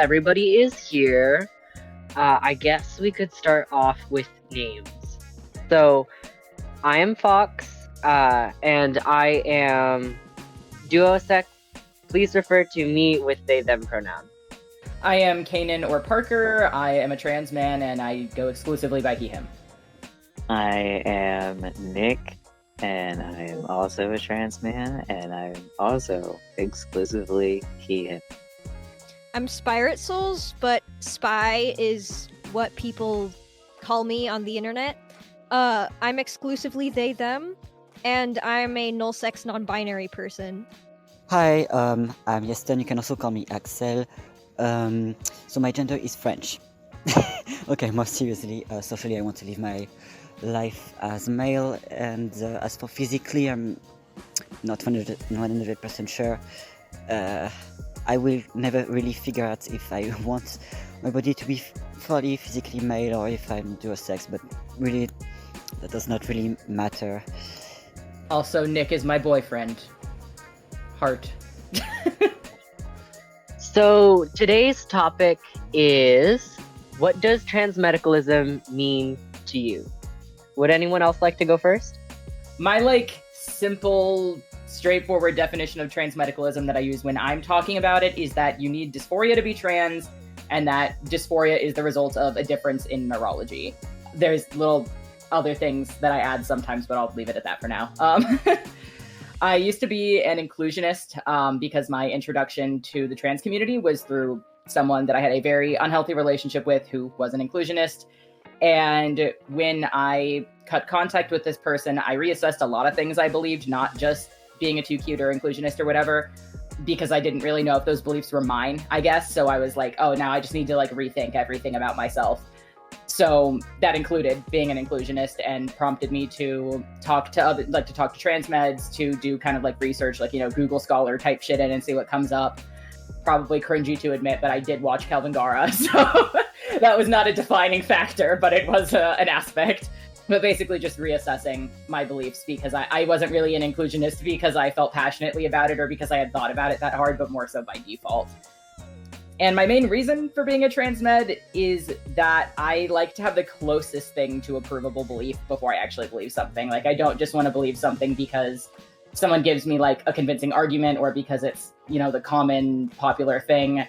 everybody is here, I guess we could start off with names. So, I am Fox, and I am duosex. Please refer to me with they, them pronoun. I am Kanan or Parker. I am a trans man, and I go exclusively by he, him. I am Nick, and I am also a trans man, and I'm also exclusively he, him. I'm Spirit Souls, but Spy is what people call me on the internet. I'm exclusively they, them, and I'm a null-sex non-binary person. Hi, I'm Yesten. You can also call me Axel. So my gender is French. Okay, more seriously, socially I want to live my life as male, and as for physically, I'm not 100% sure. I will never really figure out if I want my body to be fully physically male or if I'm duosex, but really, that does not really matter. Also, Nick is my boyfriend. Heart. So, today's topic is, what does transmedicalism mean to you? Would anyone else like to go first? My, simple, straightforward definition of transmedicalism that I use when I'm talking about it is that you need dysphoria to be trans, and that dysphoria is the result of a difference in neurology. There's little other things that I add sometimes, but I'll leave it at that for now. I used to be an inclusionist because my introduction to the trans community was through someone that I had a very unhealthy relationship with who was an inclusionist. And when I cut contact with this person, I reassessed a lot of things I believed, not just being a too cute or inclusionist or whatever, because I didn't really know if those beliefs were mine, I guess. So I was like, oh, now I just need to rethink everything about myself. So that included being an inclusionist and prompted me to talk to transmeds, to do kind of research, Google Scholar type shit in and see what comes up. Probably cringy to admit, but I did watch Kelvin Gara, so that was not a defining factor, but it was an aspect. But basically just reassessing my beliefs, because I wasn't really an inclusionist because I felt passionately about it or because I had thought about it that hard, but more so by default. And my main reason for being a transmed is that I like to have the closest thing to a provable belief before I actually believe something. I don't just want to believe something because someone gives me a convincing argument, or because it's, the common popular thing,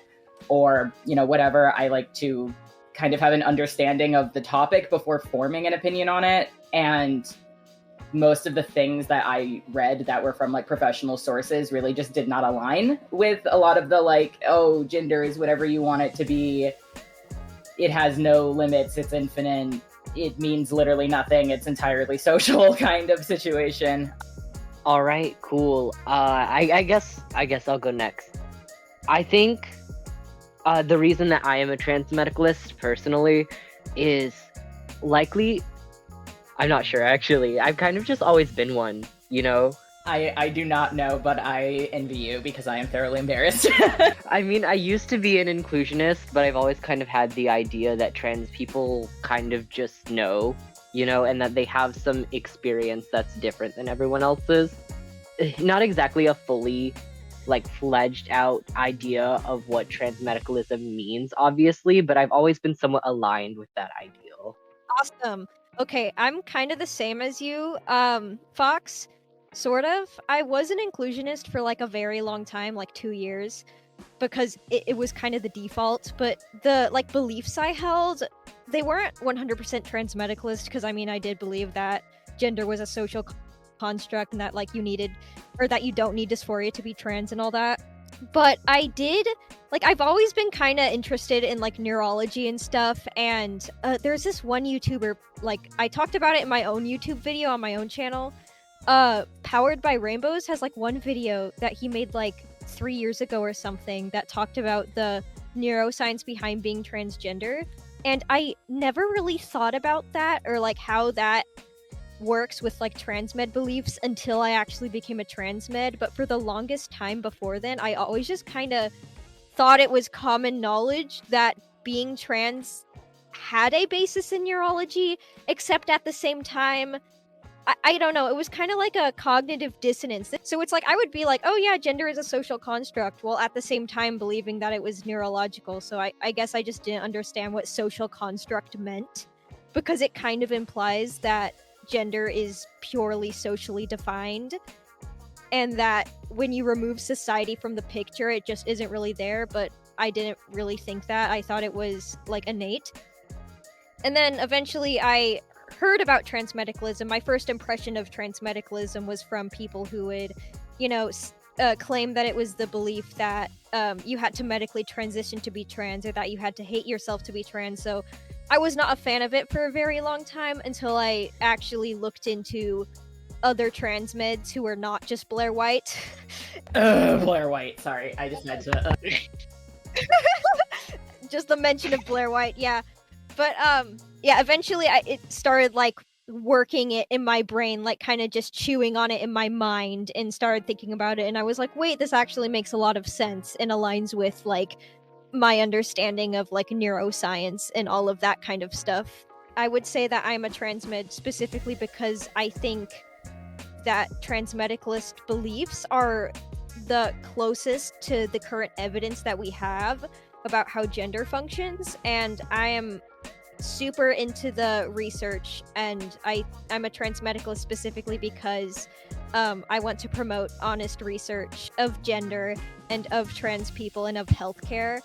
or, whatever. I like to kind of have an understanding of the topic before forming an opinion on it. And most of the things that I read that were from professional sources really just did not align with a lot of the gender is whatever you want it to be. It has no limits. It's infinite. It means literally nothing. It's entirely social kind of situation. All right, cool. I guess I'll go next. I think the reason that I am a transmedicalist personally is likely, I'm not sure actually. I've kind of just always been one, I do not know, but I envy you because I am thoroughly embarrassed. I mean, I used to be an inclusionist, but I've always kind of had the idea that trans people kind of just know, and that they have some experience that's different than everyone else's. Not exactly a fully fledged out idea of what transmedicalism means, obviously, but I've always been somewhat aligned with that ideal. Awesome. Okay, I'm kind of the same as you, Fox, sort of. I was an inclusionist for a very long time, 2 years, because it was kind of the default, but the beliefs I held, they weren't 100% transmedicalist, because I did believe that gender was a social construct and that you needed, or that you don't need dysphoria to be trans and all that. But I did, I've always been kind of interested in neurology and stuff, and there's this one YouTuber, I talked about it in my own YouTube video on my own channel. Powered by Rainbows has one video that he made 3 years ago or something that talked about the neuroscience behind being transgender, and I never really thought about that or how that works with transmed beliefs until I actually became a transmed. But for the longest time before then, I always just kind of thought it was common knowledge that being trans had a basis in neurology, except at the same time I don't know, it was kind of like a cognitive dissonance. So it's like I would be like, oh yeah, gender is a social construct, while at the same time believing that it was neurological. So I guess I just didn't understand what social construct meant, because it kind of implies that gender is purely socially defined, and that when you remove society from the picture, it just isn't really there. But I didn't really think that. I thought it was like innate. And then eventually I heard about transmedicalism. My first impression of transmedicalism was from people who would, claim that it was the belief that you had to medically transition to be trans, or that you had to hate yourself to be trans. So I was not a fan of it for a very long time until I actually looked into other transmeds who are not just Blair White. Blair White, sorry. I just had to... Just the mention of Blair White, yeah. But eventually it started like working it in my brain, like kind of just chewing on it in my mind, and started thinking about it, and I was like, wait, this actually makes a lot of sense and aligns with like my understanding of like neuroscience and all of that kind of stuff. I would say that I'm a transmed specifically because I think that transmedicalist beliefs are the closest to the current evidence that we have about how gender functions, and I am super into the research, and I'm a transmedicalist specifically because I want to promote honest research of gender and of trans people and of healthcare,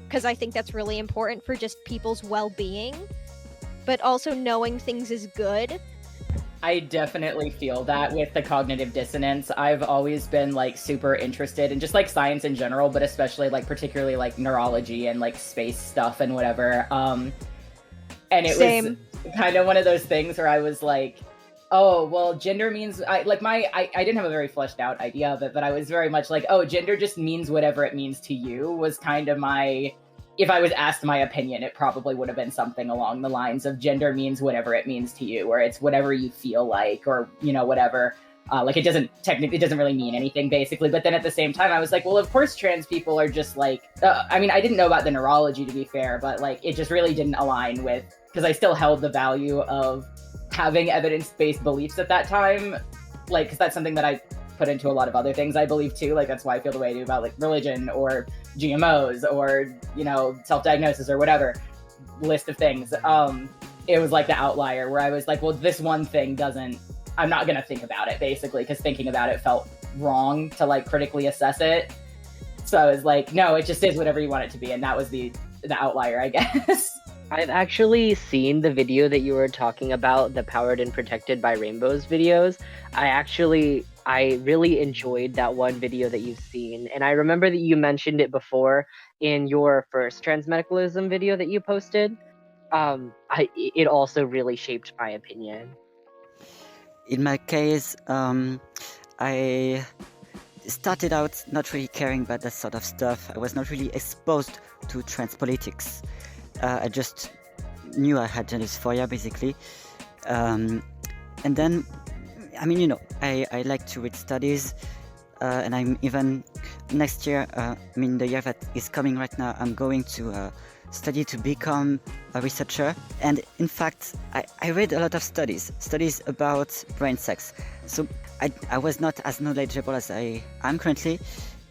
because I think that's really important for just people's well-being, but also knowing things is good. I definitely feel that with the cognitive dissonance. I've always been like super interested in just like science in general, but especially like particularly like neurology and like space stuff and whatever. And it was kind of one of those things where I was like, oh, well, gender means I didn't have a very fleshed out idea of it, but I was very much like, oh, gender just means whatever it means to you, was kind of my, if I was asked my opinion, it probably would have been something along the lines of gender means whatever it means to you, or it's whatever you feel like, or, whatever. Like it doesn't really mean anything basically. But then at the same time, I was like, well, of course, trans people are just like, I didn't know about the neurology, to be fair, but like, it just really didn't align with, because I still held the value of having evidence-based beliefs at that time. Like, because that's something that I put into a lot of other things, I believe too. Like, that's why I feel the way I do about like religion or GMOs or, self-diagnosis or whatever list of things. It was like the outlier where I was like, well, this one thing I'm not going to think about it basically, because thinking about it felt wrong to like critically assess it. So I was like, no, it just is whatever you want it to be. And that was the outlier, I guess. I've actually seen the video that you were talking about, the Powered and Protected by Rainbows videos. I really enjoyed that one video that you've seen. And I remember that you mentioned it before in your first transmedicalism video that you posted. It also really shaped my opinion. In my case, I started out not really caring about that sort of stuff. I was not really exposed to trans politics. I just knew I had gender dysphoria, basically. And then, I like to read studies, and I'm even next year, the year that is coming right now, I'm going to study to become a researcher. And in fact, I read a lot of studies about brain sex. So I was not as knowledgeable as I am currently,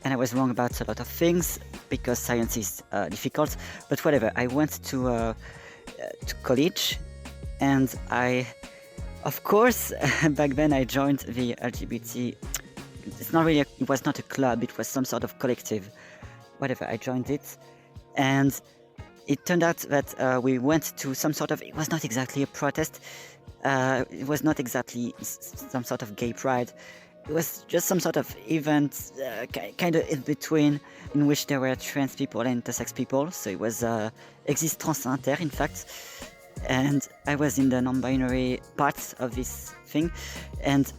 and I was wrong about a lot of things because science is difficult. But whatever, I went to college, and of course, back then I joined the LGBT. It was not a club, it was some sort of collective. Whatever, I joined it, and it turned out that we went to some sort of, it was not exactly a protest, it was not exactly some sort of gay pride, it was just some sort of event, kind of in between, in which there were trans people and intersex people, so it was Existence Inter, in fact, and I was in the non-binary part of this thing, and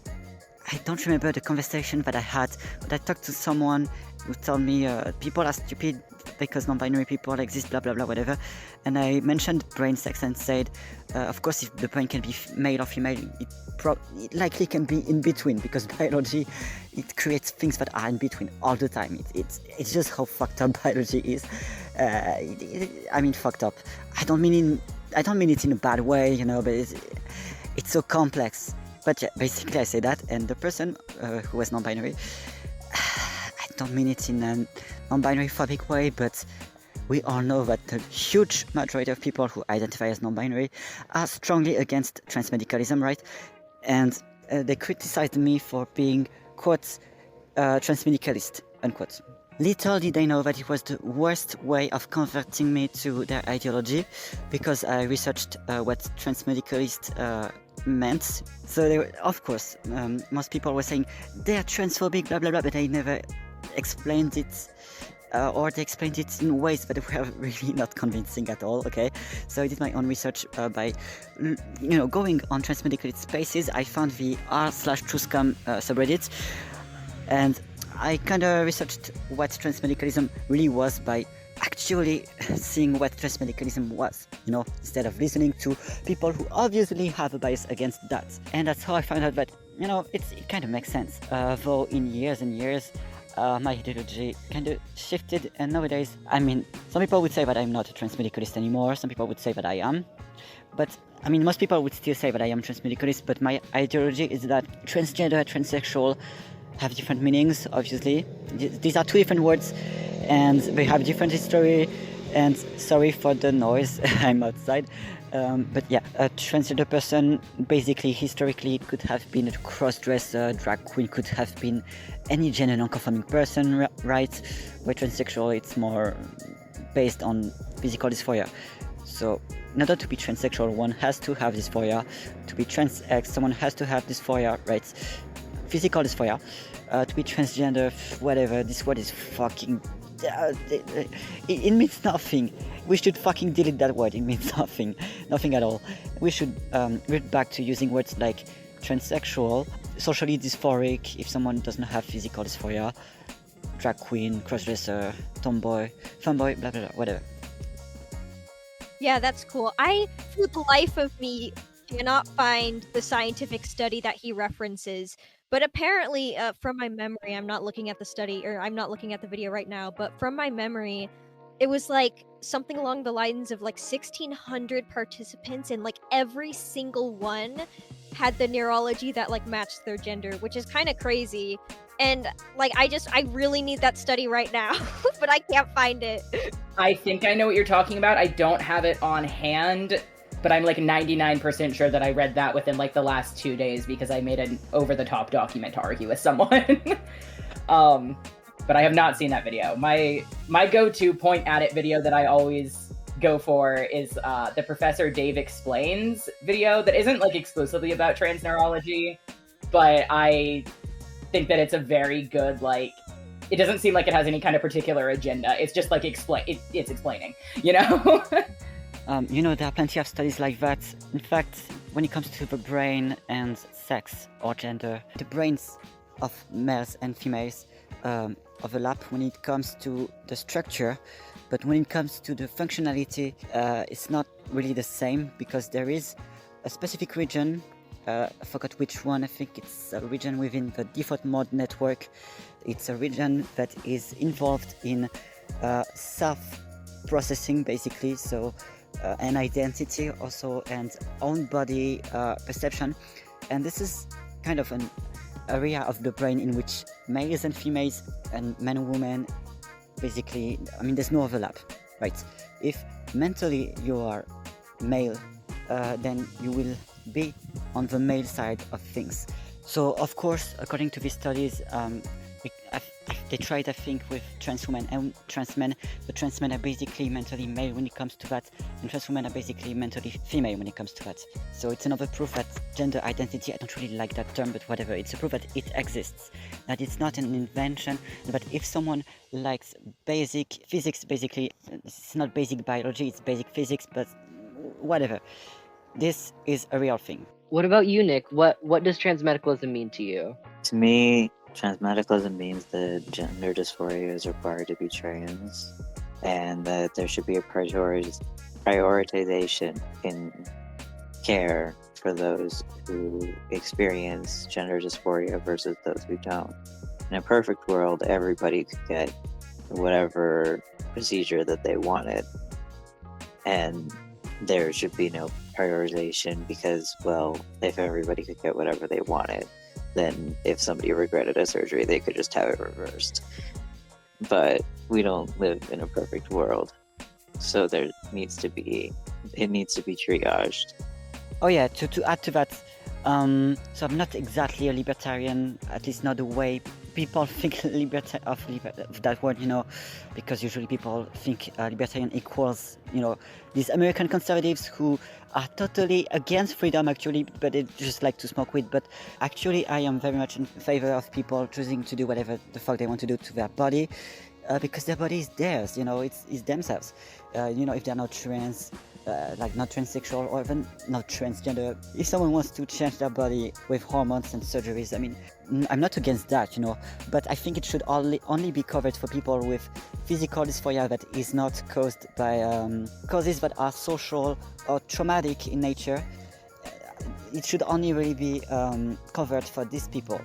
I don't remember the conversation that I had, but I talked to someone who told me people are stupid because non-binary people exist, blah blah blah, whatever. And I mentioned brain sex and said, of course, if the brain can be male or female, it likely can be in between, because biology, it creates things that are in between all the time. It's just how fucked up biology is. Fucked up. I don't mean it in a bad way, but it's so complex. But yeah, basically I say that, and the person who was non-binary, I don't mean it in a non-binary phobic way, but we all know that the huge majority of people who identify as non-binary are strongly against transmedicalism, right? And they criticized me for being, quote, transmedicalist, unquote. Little did they know that it was the worst way of converting me to their ideology, because I researched what transmedicalist meant. So they were, of course, most people were saying they're transphobic, blah blah blah, but they never explained it, or they explained it in ways that were really not convincing at all. Okay, so I did my own research by, going on transmedicalist spaces. I found the r/truescom subreddit, and I kind of researched what transmedicalism really was by actually seeing what transmedicalism was, instead of listening to people who obviously have a bias against that. And that's how I found out that, it kind of makes sense. Though in years and years, my ideology kind of shifted, and nowadays, some people would say that I'm not a transmedicalist anymore, some people would say that I am, but most people would still say that I am transmedicalist, but my ideology is that transgender, transsexual have different meanings, obviously. These are two different words, and they have different history, and sorry for the noise, I'm outside. But yeah, a transgender person, basically, historically, could have been a cross-dresser, drag queen, could have been any gender non-conforming person, right? Where transsexual, it's more based on physical dysphoria. So, in order to be transsexual, one has to have dysphoria. To be trans-X, someone has to have dysphoria, right? Physical dysphoria. To be transgender, whatever, this word is fucking... it means nothing. We should fucking delete that word. It means nothing. Nothing at all. We should revert back to using words like transsexual, socially dysphoric, if someone doesn't have physical dysphoria, drag queen, crossdresser, tomboy, fanboy, blah blah blah, whatever. Yeah, that's cool. I, for the life of me, cannot find the scientific study that he references. But apparently, from my memory, I'm not looking at the study, or I'm not looking at the video right now, but from my memory, it was like something along the lines of like 1,600 participants, and like every single one had the neurology that like matched their gender, which is kind of crazy. And like, I really need that study right now, but I can't find it. I think I know what you're talking about. I don't have it on hand, but I'm like 99% sure that I read that within like the last 2 days because I made an over-the-top document to argue with someone. But I have not seen that video. My go-to point at it video that I always go for is the Professor Dave Explains video that isn't like exclusively about trans neurology, but I think that it's a very good, like, it doesn't seem like it has any kind of particular agenda. It's just like it's explaining, There are plenty of studies like that. In fact, when it comes to the brain and sex or gender, the brains of males and females overlap when it comes to the structure, but when it comes to the functionality, it's not really the same, because there is a specific region, I forgot which one, I think it's a region within the default mode network. It's a region that is involved in self-processing, basically, so and identity also, and own body perception. And this is kind of an area of the brain in which males and females and men and women, basically, there's no overlap, right? If mentally you are male, then you will be on the male side of things. So of course, according to these studies, they tried, I think, with trans women and trans men, but trans men are basically mentally male when it comes to that, and trans women are basically mentally female when it comes to that. So it's another proof that gender identity, I don't really like that term, but whatever, it's a proof that it exists, that it's not an invention, but if someone likes basic physics, basically, it's not basic biology, it's basic physics, but whatever, this is a real thing. What about you, Nick? What does transmedicalism mean to you? To me, transmedicalism means that gender dysphoria is required to be trans, and that there should be a prioritization in care for those who experience gender dysphoria versus those who don't. In a perfect world, everybody could get whatever procedure that they wanted, and there should be no prioritization because, well, if everybody could get whatever they wanted, then if somebody regretted a surgery, they could just have it reversed. But we don't live in a perfect world, so it needs to be triaged. Oh yeah, to add to that, so I'm not exactly a libertarian, at least not the way people think of that word, because usually people think libertarian equals, these American conservatives who are totally against freedom actually, but they just like to smoke weed. But actually I am very much in favor of people choosing to do whatever the fuck they want to do to their body, because their body is theirs, it's themselves. If they're not trans, not transsexual or even not transgender, if someone wants to change their body with hormones and surgeries, I mean, I'm not against that, but I think it should only be covered for people with physical dysphoria that is not caused by causes that are social or traumatic in nature. It should only really be covered for these people.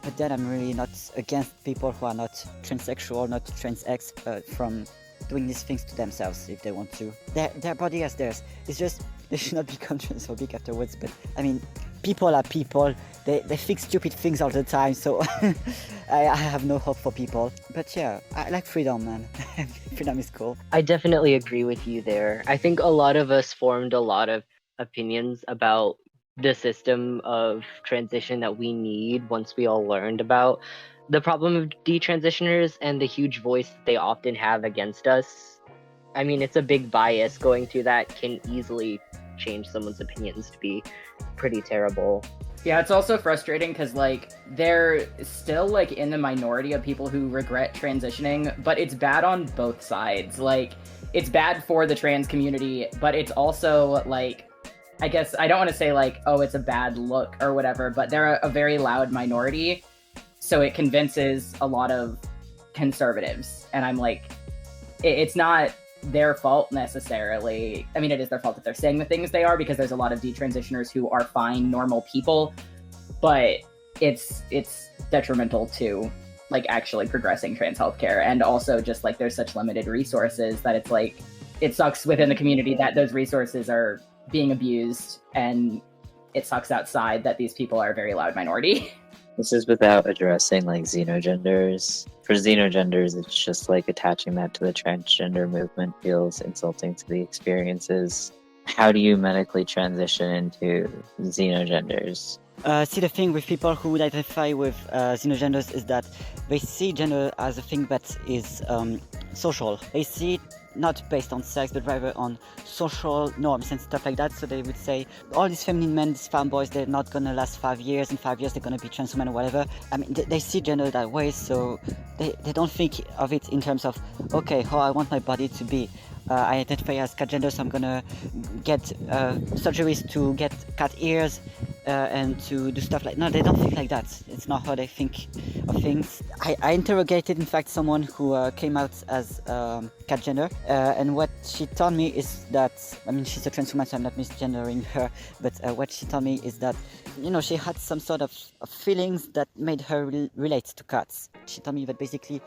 But then I'm really not against people who are not transsexual, not trans-X, from doing these things to themselves if they want to. Their body as theirs. It's just they should not become transphobic afterwards. But I mean, people are people. They think stupid things all the time. So I have no hope for people. But yeah, I like freedom, man. Freedom is cool. I definitely agree with you there. I think a lot of us formed a lot of opinions about the system of transition that we need once we all learned about the problem of detransitioners and the huge voice they often have against us. I mean, it's a big bias. Going through that can easily change someone's opinions to be pretty terrible. Yeah, it's also frustrating because, they're still, in the minority of people who regret transitioning, but it's bad on both sides. It's bad for the trans community, but it's also, I guess, I don't want to say, it's a bad look or whatever, but they're a very loud minority, so it convinces a lot of conservatives. And I'm it's not their fault necessarily. I mean, it is their fault that they're saying the things they are, because there's a lot of detransitioners who are fine, normal people, but it's detrimental to actually progressing trans healthcare. And also just there's such limited resources that it's it sucks within the community that those resources are being abused, and it sucks outside that these people are a very loud minority. This is without addressing xenogenders. For xenogenders, it's just attaching that to the transgender movement feels insulting to the experiences. How do you medically transition into xenogenders? See, the thing with people who would identify with xenogenders is that they see gender as a thing that is social. They see it not based on sex, but rather on social norms and stuff like that. So they would say, all these feminine men, these fanboys, they're not gonna last 5 years. In 5 years, they're gonna be trans women or whatever. I mean, they see gender that way, so they don't think of it in terms of, okay, how I want my body to be. I identify as cat gender, so I'm gonna get surgeries to get cat ears and to do stuff no, they don't think like that. It's not how they think of things. I interrogated, in fact, someone who came out as cat gender, and what she told me is that, I mean, she's a trans woman, so I'm not misgendering her, but what she told me is that, she had some sort of feelings that made her relate to cats. She told me that basically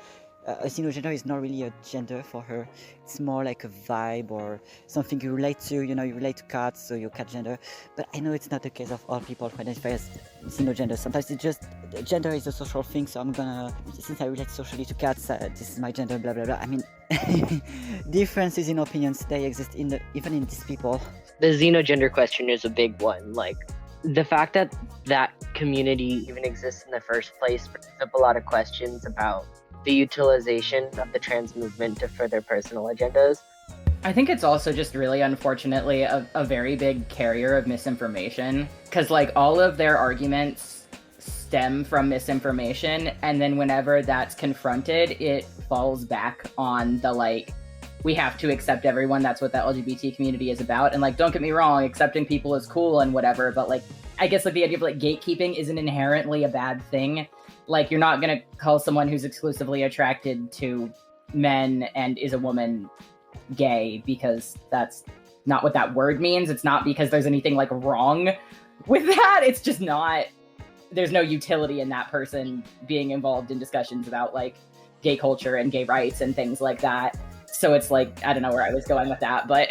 a xenogender is not really a gender for her. It's more like a vibe or something you relate to. You relate to cats, so you're cat gender. But I know it's not the case of all people who identify as xenogender. Sometimes it's just gender is a social thing, so I'm gonna, since I relate socially to cats, this is my gender, blah blah blah. I mean, differences in opinions, they exist even in these people. The xenogender question is a big one. The fact that that community even exists in the first place brings up a lot of questions about the utilization of the trans movement to further personal agendas. I think it's also just really, unfortunately, a very big carrier of misinformation, because all of their arguments stem from misinformation, and then whenever that's confronted, it falls back on the we have to accept everyone. That's what the LGBT community is about. And don't get me wrong, accepting people is cool and whatever, but I guess the idea of gatekeeping isn't inherently a bad thing. You're not going to call someone who's exclusively attracted to men and is a woman gay, because that's not what that word means. It's not because there's anything wrong with that. It's just not, there's no utility in that person being involved in discussions about gay culture and gay rights and things like that. So it's I don't know where I was going with that, but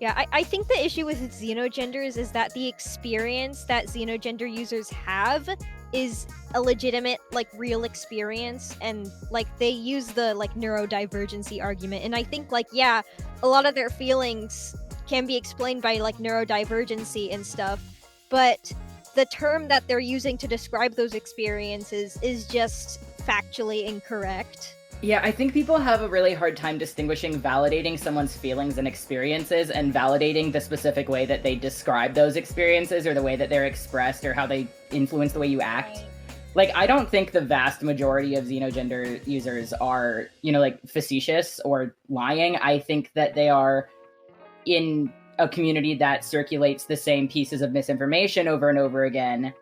Yeah, I think the issue with xenogenders is that the experience that xenogender users have is a legitimate, like, real experience, and, like, they use the, like, neurodivergency argument, and I think, like, yeah, a lot of their feelings can be explained by, like, neurodivergency and stuff, but the term that they're using to describe those experiences is just factually incorrect. Yeah, I think people have a really hard time distinguishing validating someone's feelings and experiences and validating the specific way that they describe those experiences or the way that they're expressed or how they influence the way you act. Right. Like, I don't think the vast majority of xenogender users are, like, facetious or lying. I think that they are in a community that circulates the same pieces of misinformation over and over again.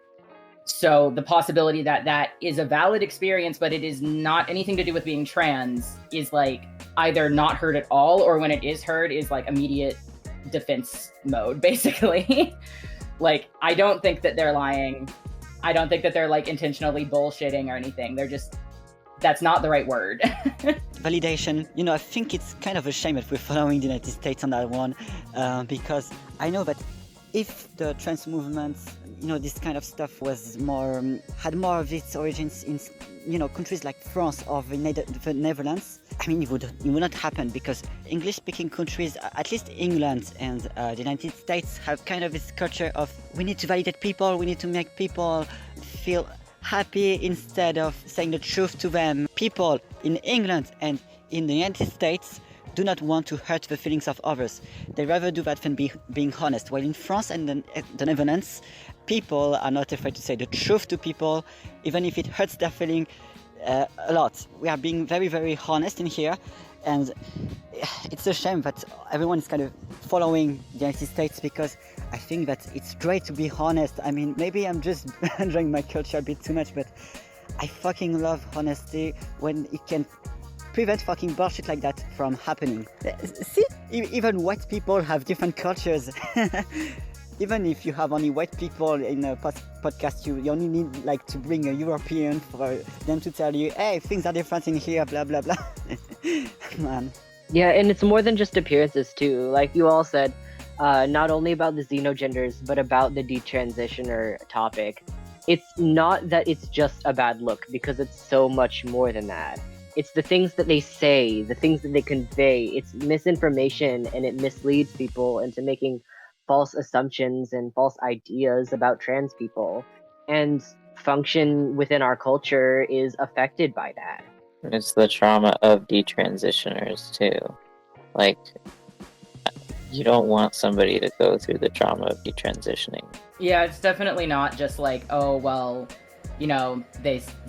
So the possibility that that is a valid experience, but it is not anything to do with being trans, is, like, either not heard at all, or when it is heard is, like, immediate defense mode, basically. Like, I don't think that they're lying. I don't think that they're, like, intentionally bullshitting or anything. They're just, that's not the right word. Validation, I think it's kind of a shame that we're following the United States on that one, because I know that if the trans movement, this kind of stuff was had more of its origins in, countries like France or the Netherlands, I mean, it would not happen, because English-speaking countries, at least England and the United States, have kind of this culture of, we need to validate people, we need to make people feel happy instead of saying the truth to them. People in England and in the United States do not want to hurt the feelings of others. They rather do that than being honest. While in France and the Netherlands, people are not afraid to say the truth to people, even if it hurts their feeling a lot. We are being very, very honest in here, and it's a shame that everyone is kind of following the United States, because I think that it's great to be honest. I mean, maybe I'm just enjoying my culture a bit too much, but I fucking love honesty when it can prevent fucking bullshit like that from happening. See, even white people have different cultures. Even if you have only white people in a podcast, you only need, like, to bring a European for them to tell you, hey, things are different in here, blah blah blah. Man. Yeah, and it's more than just appearances too. Like you all said, not only about the xenogenders, but about the detransitioner topic. It's not that it's just a bad look, because it's so much more than that. It's the things that they say, the things that they convey. It's misinformation, and it misleads people into making false assumptions and false ideas about trans people. And function within our culture is affected by that. It's the trauma of detransitioners too. Like, you don't want somebody to go through the trauma of detransitioning. Yeah, it's definitely not just like, oh, well,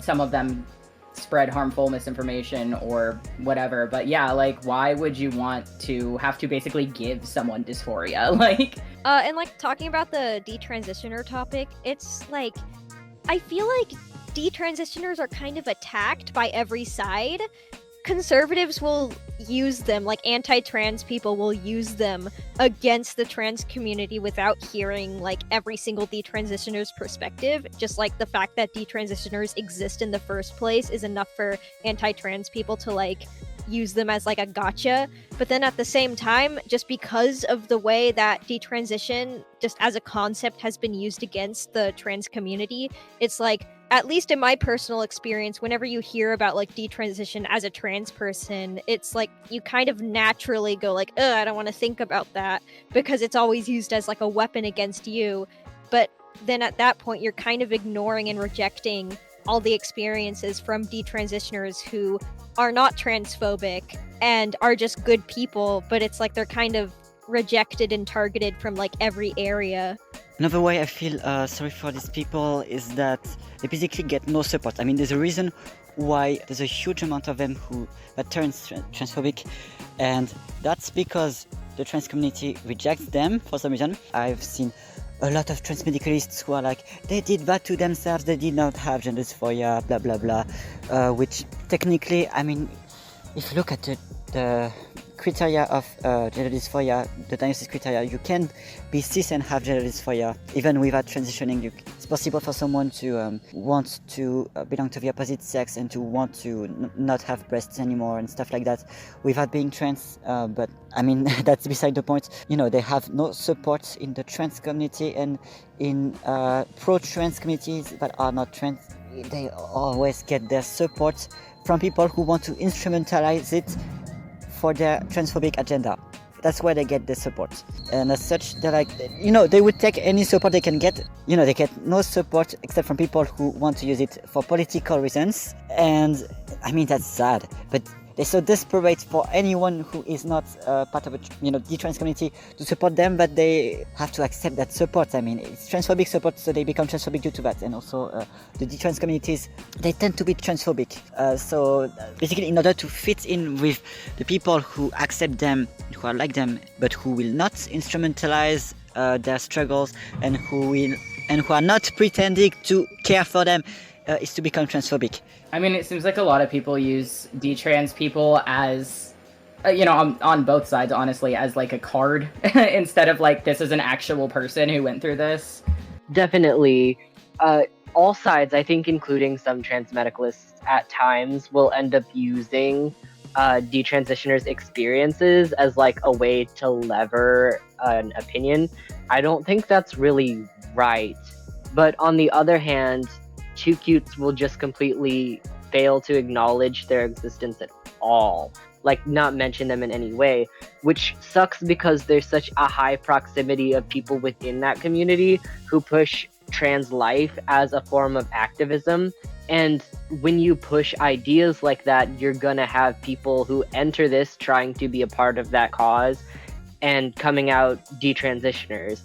some of them spread harmful misinformation or whatever, but yeah, like, why would you want to have to basically give someone dysphoria? Like, and, like, talking about the detransitioner topic, it's like, I feel like detransitioners are kind of attacked by every side. Conservatives will use them, like, anti-trans people will use them against the trans community without hearing, like, every single detransitioner's perspective. Just like the fact that detransitioners exist in the first place is enough for anti-trans people to, like, use them as, like, a gotcha. But then at the same time, just because of the way that detransition just as a concept has been used against the trans community, it's like, at least in my personal experience, whenever you hear about, like, detransition as a trans person, it's like you kind of naturally go like, ugh, I don't want to think about that, because it's always used as, like, a weapon against you. But then at that point, you're kind of ignoring and rejecting all the experiences from detransitioners who are not transphobic and are just good people, but it's like they're kind of rejected and targeted from, like, every area. Another way I feel sorry for these people is that they basically get no support. I mean, there's a reason why there's a huge amount of them that turns transphobic, and that's because the trans community rejects them for some reason. I've seen a lot of transmedicalists who are like, they did that to themselves, they did not have gender dysphoria, blah blah blah, which technically, I mean, if you look at the criteria of gender dysphoria, the diagnosis criteria, you can be cis and have gender dysphoria even without transitioning. It's possible for someone to want to belong to the opposite sex and to want to not have breasts anymore and stuff like that without being trans. But I mean, that's beside the point. You know, they have no support in the trans community and in pro-trans communities that are not trans. They always get their support from people who want to instrumentalize it for their transphobic agenda. That's where they get the support. And as such, they're like, you know, they would take any support they can get. You know, they get no support except from people who want to use it for political reasons. And I mean, that's sad. But they're so desperate for anyone who is not part of the trans community to support them, but they have to accept that support. I mean, it's transphobic support, so they become transphobic due to that. And also, the detrans communities, they tend to be transphobic. So basically, in order to fit in with the people who accept them, who are like them, but who will not instrumentalize their struggles and who are not pretending to care for them, is to become transphobic. I mean, it seems like a lot of people use detrans people as, on both sides, honestly, as like a card instead of like, this is an actual person who went through this. Definitely. All sides, I think, including some transmedicalists at times, will end up using detransitioners' experiences as like a way to lever an opinion. I don't think that's really right. But on the other hand, too cutes will just completely fail to acknowledge their existence at all, like not mention them in any way, which sucks because there's such a high proximity of people within that community who push trans life as a form of activism. And when you push ideas like that, you're gonna have people who enter this trying to be a part of that cause and coming out detransitioners,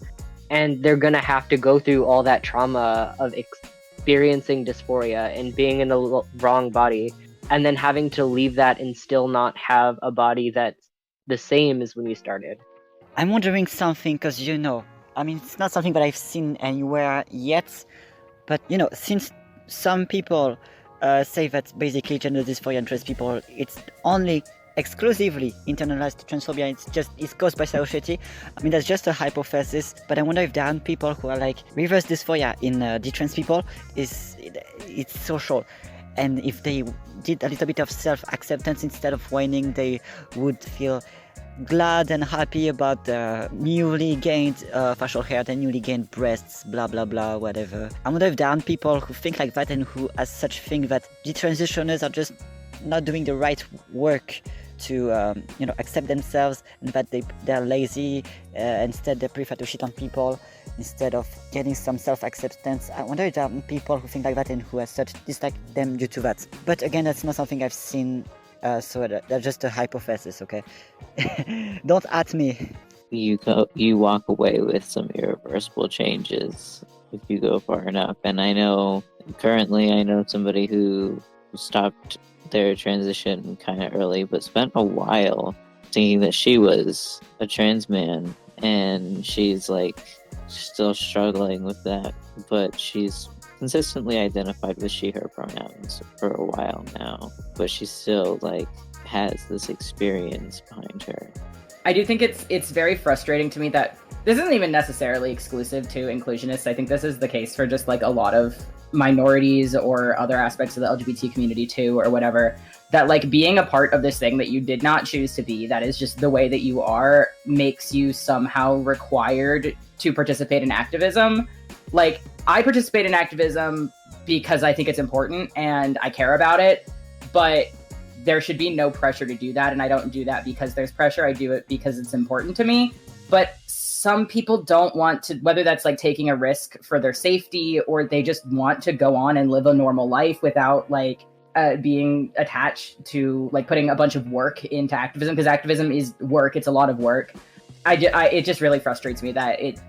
and they're gonna have to go through all that trauma of experiencing dysphoria and being in the wrong body, and then having to leave that and still not have a body that's the same as when you started. I'm wondering something, because I mean, it's not something that I've seen anywhere yet, but since some people say that basically gender dysphoria and trans people, it's only exclusively internalized transphobia, it's caused by society. I mean, that's just a hypothesis, but I wonder if there are people who are like reverse dysphoria in detrans people, it's social. And if they did a little bit of self-acceptance instead of whining, they would feel glad and happy about the newly gained facial hair, the newly gained breasts, blah blah blah, whatever. I wonder if there are people who think like that and who as such think that detransitioners are just not doing the right work to accept themselves, and that they're lazy. Instead they prefer to shit on people instead of getting some self-acceptance. I wonder if there are people who think like that and who as such dislike them due to that. But again, that's not something I've seen, so that's just a hypothesis, okay? Don't at me. You walk away with some irreversible changes if you go far enough. And I know somebody who stopped their transition kind of early, but spent a while thinking that she was a trans man, and she's like still struggling with that, but she's consistently identified with she her pronouns for a while now, but she still like has this experience behind her. I do think it's very frustrating to me that this isn't even necessarily exclusive to inclusionists. I think this is the case for just like a lot of minorities or other aspects of the LGBT community too, or whatever, that like being a part of this thing that you did not choose to be, that is just the way that you are, makes you somehow required to participate in activism. Like, I participate in activism because I think it's important and I care about it, but there should be no pressure to do that. And I don't do that because there's pressure. I do it because it's important to me. But some people don't want to, whether that's like taking a risk for their safety, or they just want to go on and live a normal life without like being attached to like putting a bunch of work into activism, because activism is work. It's a lot of work. It just really frustrates me that it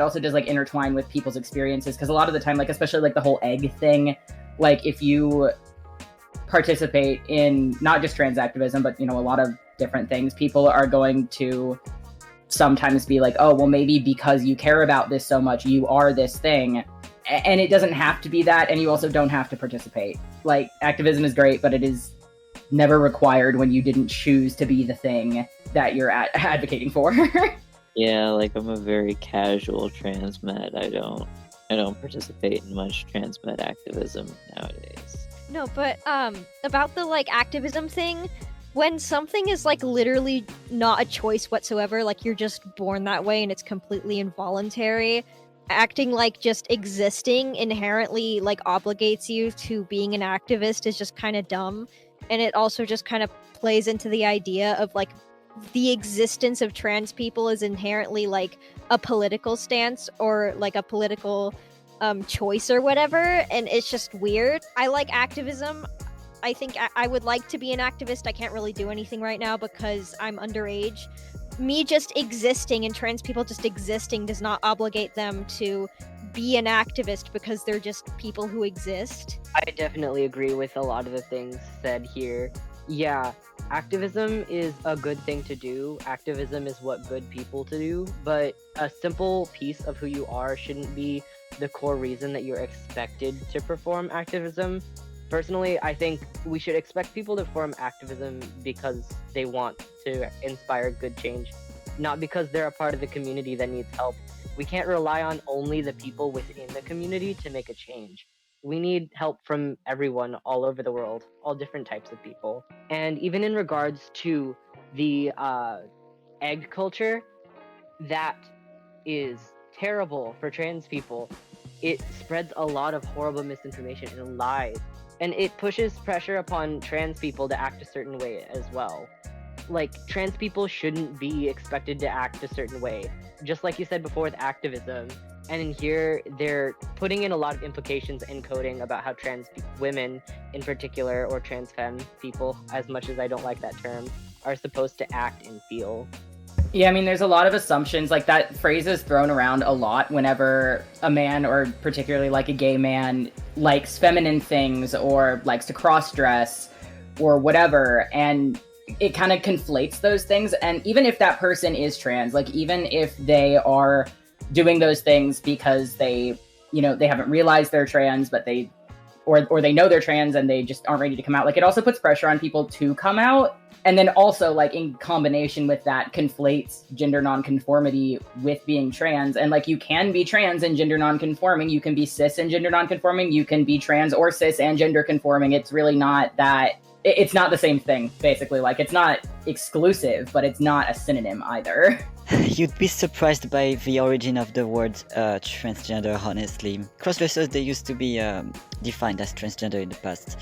also does like intertwine with people's experiences, because a lot of the time, like especially like the whole egg thing, like if you participate in not just trans activism, but a lot of different things, people are going to sometimes be like, oh, well, maybe because you care about this so much, you are this thing. And it doesn't have to be that, and you also don't have to participate. Like, activism is great, but it is never required when you didn't choose to be the thing that you're advocating for. Yeah, like I'm a very casual transmed. I don't participate in much transmed activism nowadays. No, but about the like activism thing, when something is like literally not a choice whatsoever, like you're just born that way and it's completely involuntary, acting like just existing inherently like obligates you to being an activist is just kind of dumb. And it also just kind of plays into the idea of like the existence of trans people is inherently like a political stance or like a political choice or whatever, and it's just weird. I like activism. I think I would like to be an activist. I can't really do anything right now because I'm underage. Me just existing and trans people just existing does not obligate them to be an activist because they're just people who exist. I definitely agree with a lot of the things said here. Yeah, activism is a good thing to do. Activism is what good people to do, but a simple piece of who you are shouldn't be the core reason that you're expected to perform activism. Personally, I think we should expect people to perform activism because they want to inspire good change, not because they're a part of the community that needs help. We can't rely on only the people within the community to make a change. We need help from everyone all over the world, all different types of people. And even in regards to the egg culture, that is terrible for trans people. It spreads a lot of horrible misinformation and lies, and it pushes pressure upon trans people to act a certain way as well. Like, trans people shouldn't be expected to act a certain way, just like you said before with activism. And in here, they're putting in a lot of implications and coding about how trans women in particular, or trans femme people, as much as I don't like that term, are supposed to act and feel. Yeah, I mean, there's a lot of assumptions. Like, that phrase is thrown around a lot whenever a man, or particularly like a gay man, likes feminine things or likes to cross-dress or whatever. And it kind of conflates those things. And even if that person is trans, like even if they are doing those things because they, you know, they haven't realized they're trans, but they, or they know they're trans and they just aren't ready to come out. Like, it also puts pressure on people to come out. And then also, like, in combination with that, conflates gender nonconformity with being trans. And like, you can be trans and gender nonconforming. You can be cis and gender nonconforming. You can be trans or cis and gender conforming. It's really not that. It's not the same thing, basically. Like, it's not exclusive, but it's not a synonym either. You'd be surprised by the origin of the word transgender, honestly. Crossdressers, they used to be defined as transgender in the past.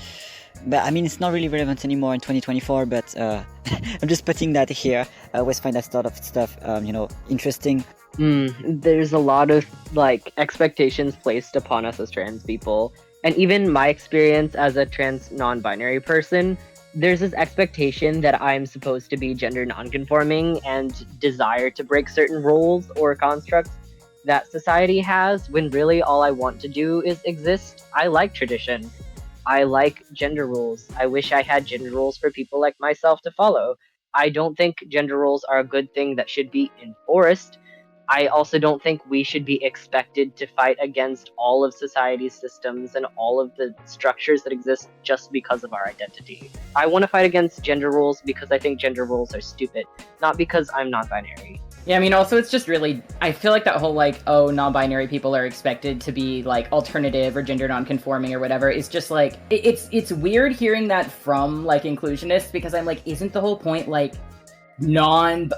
But I mean, it's not really relevant anymore in 2024, but I'm just putting that here. I always find that sort of stuff, interesting. There's a lot of, like, expectations placed upon us as trans people. And even my experience as a trans non-binary person, there's this expectation that I'm supposed to be gender non-conforming and desire to break certain rules or constructs that society has, when really all I want to do is exist. I like tradition. I like gender rules. I wish I had gender rules for people like myself to follow. I don't think gender rules are a good thing that should be enforced. I also don't think we should be expected to fight against all of society's systems and all of the structures that exist just because of our identity. I want to fight against gender rules because I think gender rules are stupid, not because I'm non-binary. Yeah, I mean, also, it's just really, I feel like that whole, like, oh, non-binary people are expected to be, like, alternative or gender non-conforming or whatever, is just, like, it's weird hearing that from, like, inclusionists, because I'm like, isn't the whole point, like,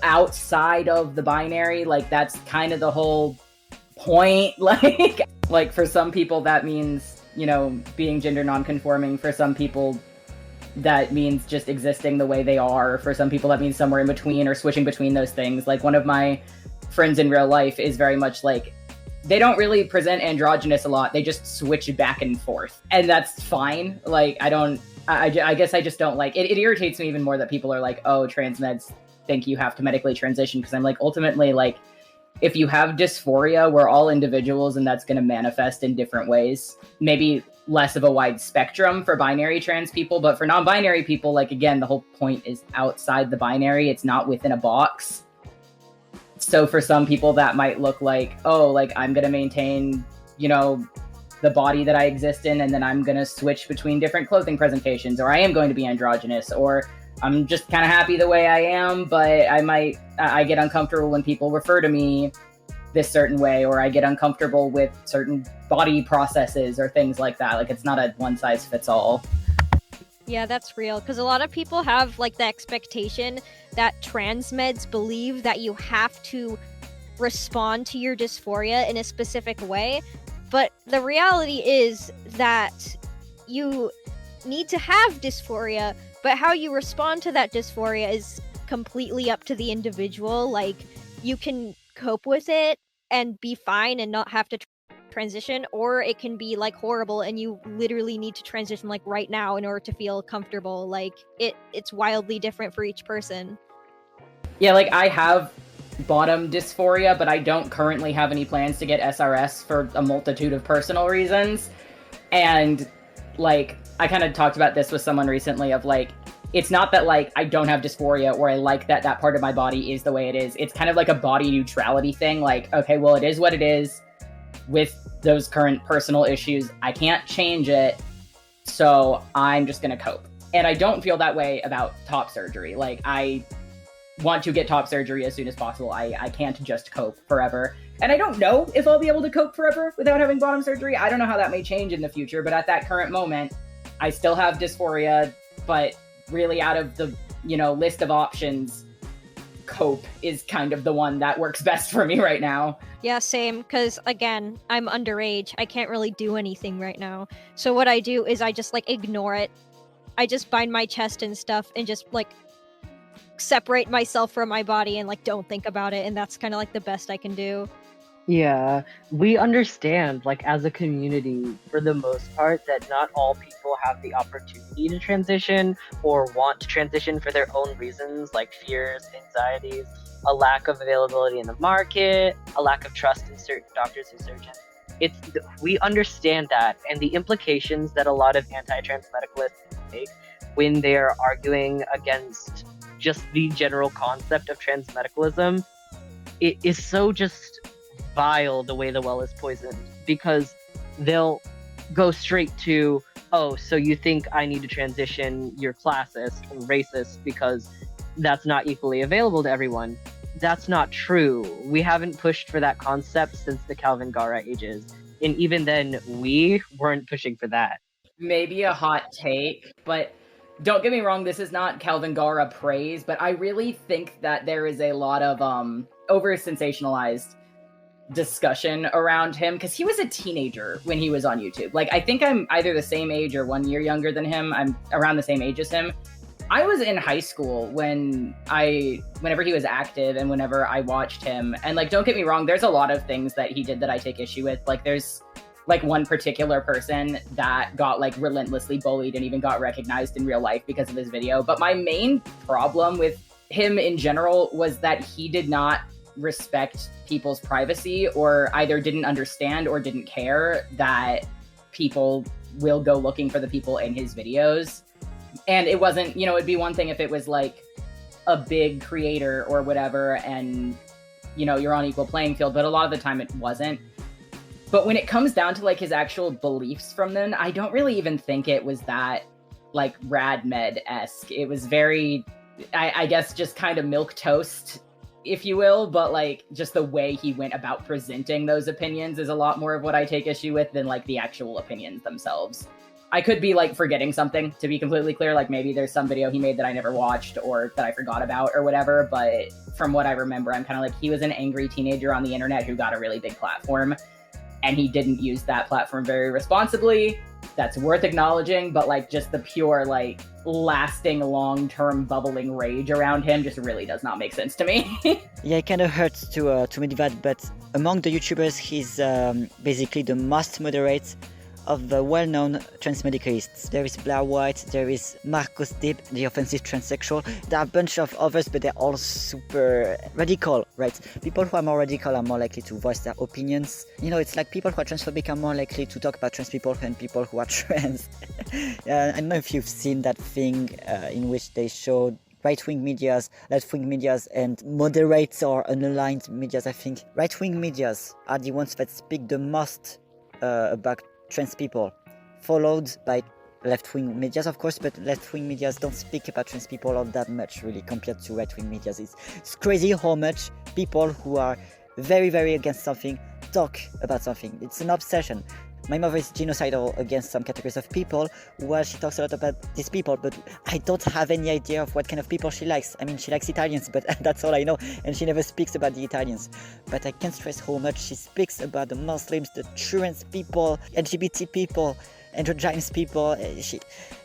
outside of the binary? Like, that's kind of the whole point. Like, for some people, that means, you know, being gender non-conforming. For some people, that means just existing the way they are. For some people, that means somewhere in between or switching between those things. Like, one of my friends in real life is very much like, they don't really present androgynous a lot. They just switch back and forth. And that's fine. Like, I guess I just don't like it. It irritates me even more that people are like, oh, trans meds think you have to medically transition. Because I'm like, ultimately, like, if you have dysphoria, we're all individuals and that's going to manifest in different ways. Maybe less of a wide spectrum for binary trans people, but for non-binary people, like, again, the whole point is outside the binary. It's not within a box. So for some people that might look like, oh, like, I'm going to maintain, you know, the body that I exist in, and then I'm going to switch between different clothing presentations, or I am going to be androgynous, or I'm just kind of happy the way I am, but I get uncomfortable when people refer to me this certain way, or I get uncomfortable with certain body processes or things like that. Like, it's not a one size fits all. Yeah, that's real. Because a lot of people have like the expectation that transmeds believe that you have to respond to your dysphoria in a specific way. But the reality is that you need to have dysphoria, but how you respond to that dysphoria is completely up to the individual. Like, you can cope with it and be fine and not have to transition, or it can be like horrible and you literally need to transition like right now in order to feel comfortable. Like, it's wildly different for each person. Yeah, like, I have bottom dysphoria, but I don't currently have any plans to get SRS for a multitude of personal reasons. And like, I kind of talked about this with someone recently of like, it's not that like I don't have dysphoria or I like that part of my body is the way it is. It's kind of like a body neutrality thing. Like, okay, well, it is what it is with those current personal issues. I can't change it, so I'm just gonna cope. And I don't feel that way about top surgery. Like, I want to get top surgery as soon as possible. I can't just cope forever. And I don't know if I'll be able to cope forever without having bottom surgery. I don't know how that may change in the future, but at that current moment, I still have dysphoria, but really out of the, list of options, cope is kind of the one that works best for me right now. Yeah, same, because again, I'm underage. I can't really do anything right now. So what I do is I just like ignore it. I just bind my chest and stuff and just like separate myself from my body and like don't think about it, and that's kind of like the best I can do. Yeah, we understand, like, as a community, for the most part, that not all people have the opportunity to transition or want to transition for their own reasons, like fears, anxieties, a lack of availability in the market, a lack of trust in certain doctors or surgeons. We understand that, and the implications that a lot of anti-trans medicalists make when they're arguing against just the general concept of transmedicalism, it is so just vile the way the well is poisoned, because they'll go straight to, oh, so you think I need to transition, you're classist or racist because that's not equally available to everyone. That's not true. We haven't pushed for that concept since the Calvin Gara ages, and even then we weren't pushing for that. Maybe a hot take, but don't get me wrong, this is not Calvin Gara praise, but I really think that there is a lot of over-sensationalized discussion around him, because he was a teenager when he was on YouTube. Like, I think I'm either the same age or 1 year younger than him. I'm around the same age as him. I was in high school whenever he was active and whenever I watched him. And like, don't get me wrong, there's a lot of things that he did that I take issue with. Like, there's like one particular person that got like relentlessly bullied and even got recognized in real life because of his video. But my main problem with him in general was that he did not respect people's privacy, or either didn't understand or didn't care that people will go looking for the people in his videos. And it wasn't, it'd be one thing if it was like a big creator or whatever and, you're on equal playing field, but a lot of the time it wasn't. But when it comes down to like his actual beliefs from then, I don't really even think it was that like RadMed-esque. It was very, I guess, just kind of milquetoast, if you will, but like just the way he went about presenting those opinions is a lot more of what I take issue with than like the actual opinions themselves. I could be like forgetting something, to be completely clear, like maybe there's some video he made that I never watched or that I forgot about or whatever, but from what I remember, I'm kind of like, he was an angry teenager on the internet who got a really big platform, and he didn't use that platform very responsibly. That's worth acknowledging, but like just the pure like lasting long-term bubbling rage around him just really does not make sense to me. Yeah, it kind of hurts to admit that, but among the YouTubers, he's basically the most moderate of the well-known transmedicalists. There is Blair White, there is Marcus Deep, the offensive transsexual. There are a bunch of others, but they're all super radical, right? People who are more radical are more likely to voice their opinions. It's like people who are transphobic are more likely to talk about trans people than people who are trans. I don't know if you've seen that thing in which they showed right-wing medias, left-wing medias, and moderate or unaligned medias. I think right-wing medias are the ones that speak the most about trans people, followed by left-wing medias, of course, but left-wing medias don't speak about trans people all that much, really, compared to right-wing medias. It's crazy how much people who are very, very against something talk about something. It's an obsession. My mother is genocidal against some categories of people, while she talks a lot about these people, but I don't have any idea of what kind of people she likes. I mean, she likes Italians, but that's all I know, and she never speaks about the Italians. But I can't stress how much she speaks about the Muslims, the trans people, LGBT people, androgynous people.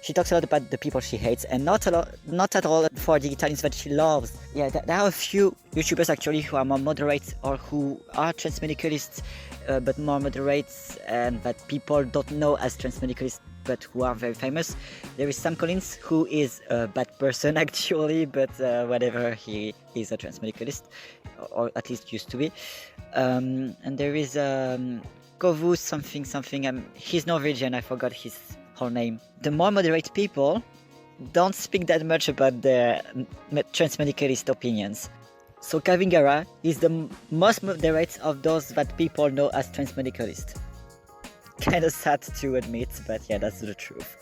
She talks a lot about the people she hates, and not at all for the Italians that she loves. Yeah, there are a few YouTubers actually who are more moderate or who are transmedicalists, but more moderate, and that people don't know as transmedicalists, but who are very famous. There is Sam Collins, who is a bad person actually, but whatever, he is a transmedicalist, or at least used to be. And there is Kovu something, he's Norwegian, I forgot his whole name. The more moderate people don't speak that much about their transmedicalist opinions. So Calvin Gara is the most moderate of those that people know as transmedicalist. Kind of sad to admit, but yeah, that's the truth.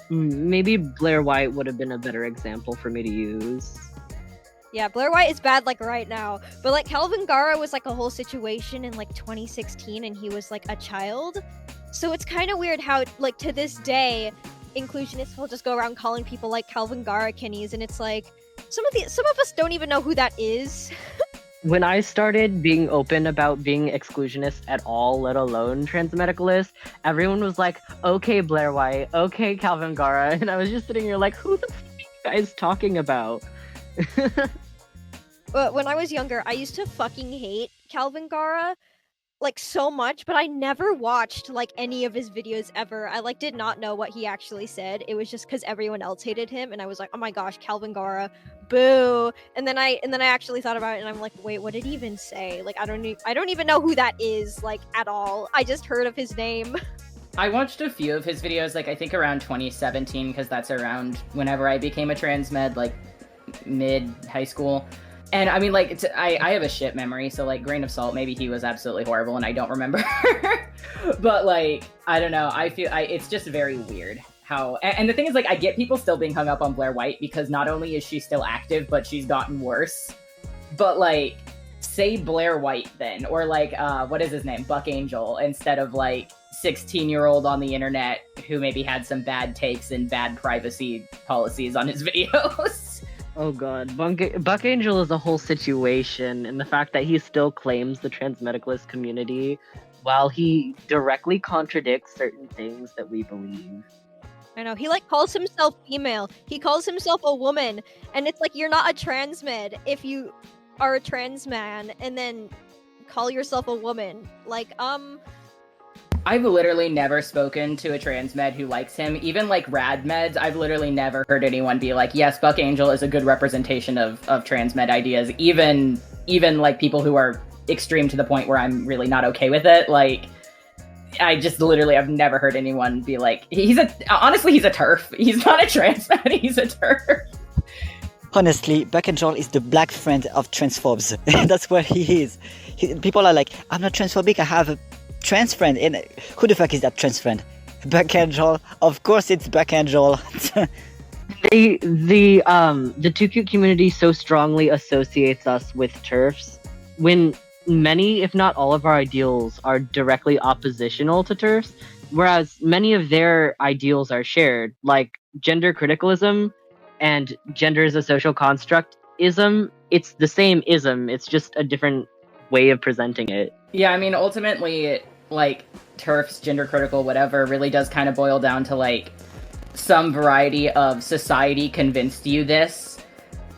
Maybe Blair White would have been a better example for me to use. Yeah, Blair White is bad like right now, but like Calvin Gara was like a whole situation in like 2016 and he was like a child. So it's kind of weird how like to this day inclusionists will just go around calling people like Calvin Gara kinnies, and it's like some of us don't even know who that is. When I started being open about being exclusionist at all, let alone transmedicalist, everyone was like, okay, Blair White, okay, Calvin Gara, and I was just sitting here like, who the f*** are you guys talking about? But when I was younger, I used to fucking hate Calvin Gara like so much, but I never watched like any of his videos ever. I like did not know what he actually said. It was just because everyone else hated him, and I was like, oh my gosh, Calvin Gara, boo. And then I actually thought about it, and I'm like, wait, what did he even say? Like I don't even know who that is like at all. I just heard of his name. I watched a few of his videos, like I think around 2017, because that's around whenever I became a transmed, like mid high school. And I mean, like, I have a shit memory, so like grain of salt, maybe he was absolutely horrible and I don't remember. But like, I don't know, it's just very weird how, and the thing is, like, I get people still being hung up on Blair White because not only is she still active, but she's gotten worse. But like, say Blair White then, or like, what is his name? Buck Angel, instead of like 16-year-old on the internet who maybe had some bad takes and bad privacy policies on his videos. Oh god, Buck Angel is a whole situation, and the fact that he still claims the transmedicalist community while he directly contradicts certain things that we believe. I know, he like calls himself female, he calls himself a woman, and it's like, you're not a transmed if you are a trans man and then call yourself a woman. Like, I've literally never spoken to a transmed who likes him. Even like rad meds, I've literally never heard anyone be like, yes, Buck Angel is a good representation of transmed ideas. Even like people who are extreme to the point where I'm really not okay with it. Like, I just literally have never heard anyone be like, honestly, he's a TERF. He's not a transmed, he's a TERF. Honestly, Buck Angel is the black friend of transphobes. That's what he is. People are like, I'm not transphobic, I have a trans friend. And who the fuck is that trans friend? Buck Angel. Of course it's Buck Angel. The Too Cute community so strongly associates us with TERFs when many, if not all of our ideals are directly oppositional to TERFs, whereas many of their ideals are shared, like gender criticalism and gender is a social construct ism. It's the same ism, it's just a different way of presenting it. Yeah, I mean, ultimately, like, TERFs, gender critical, whatever, really does kind of boil down to, like, some variety of society convinced you this,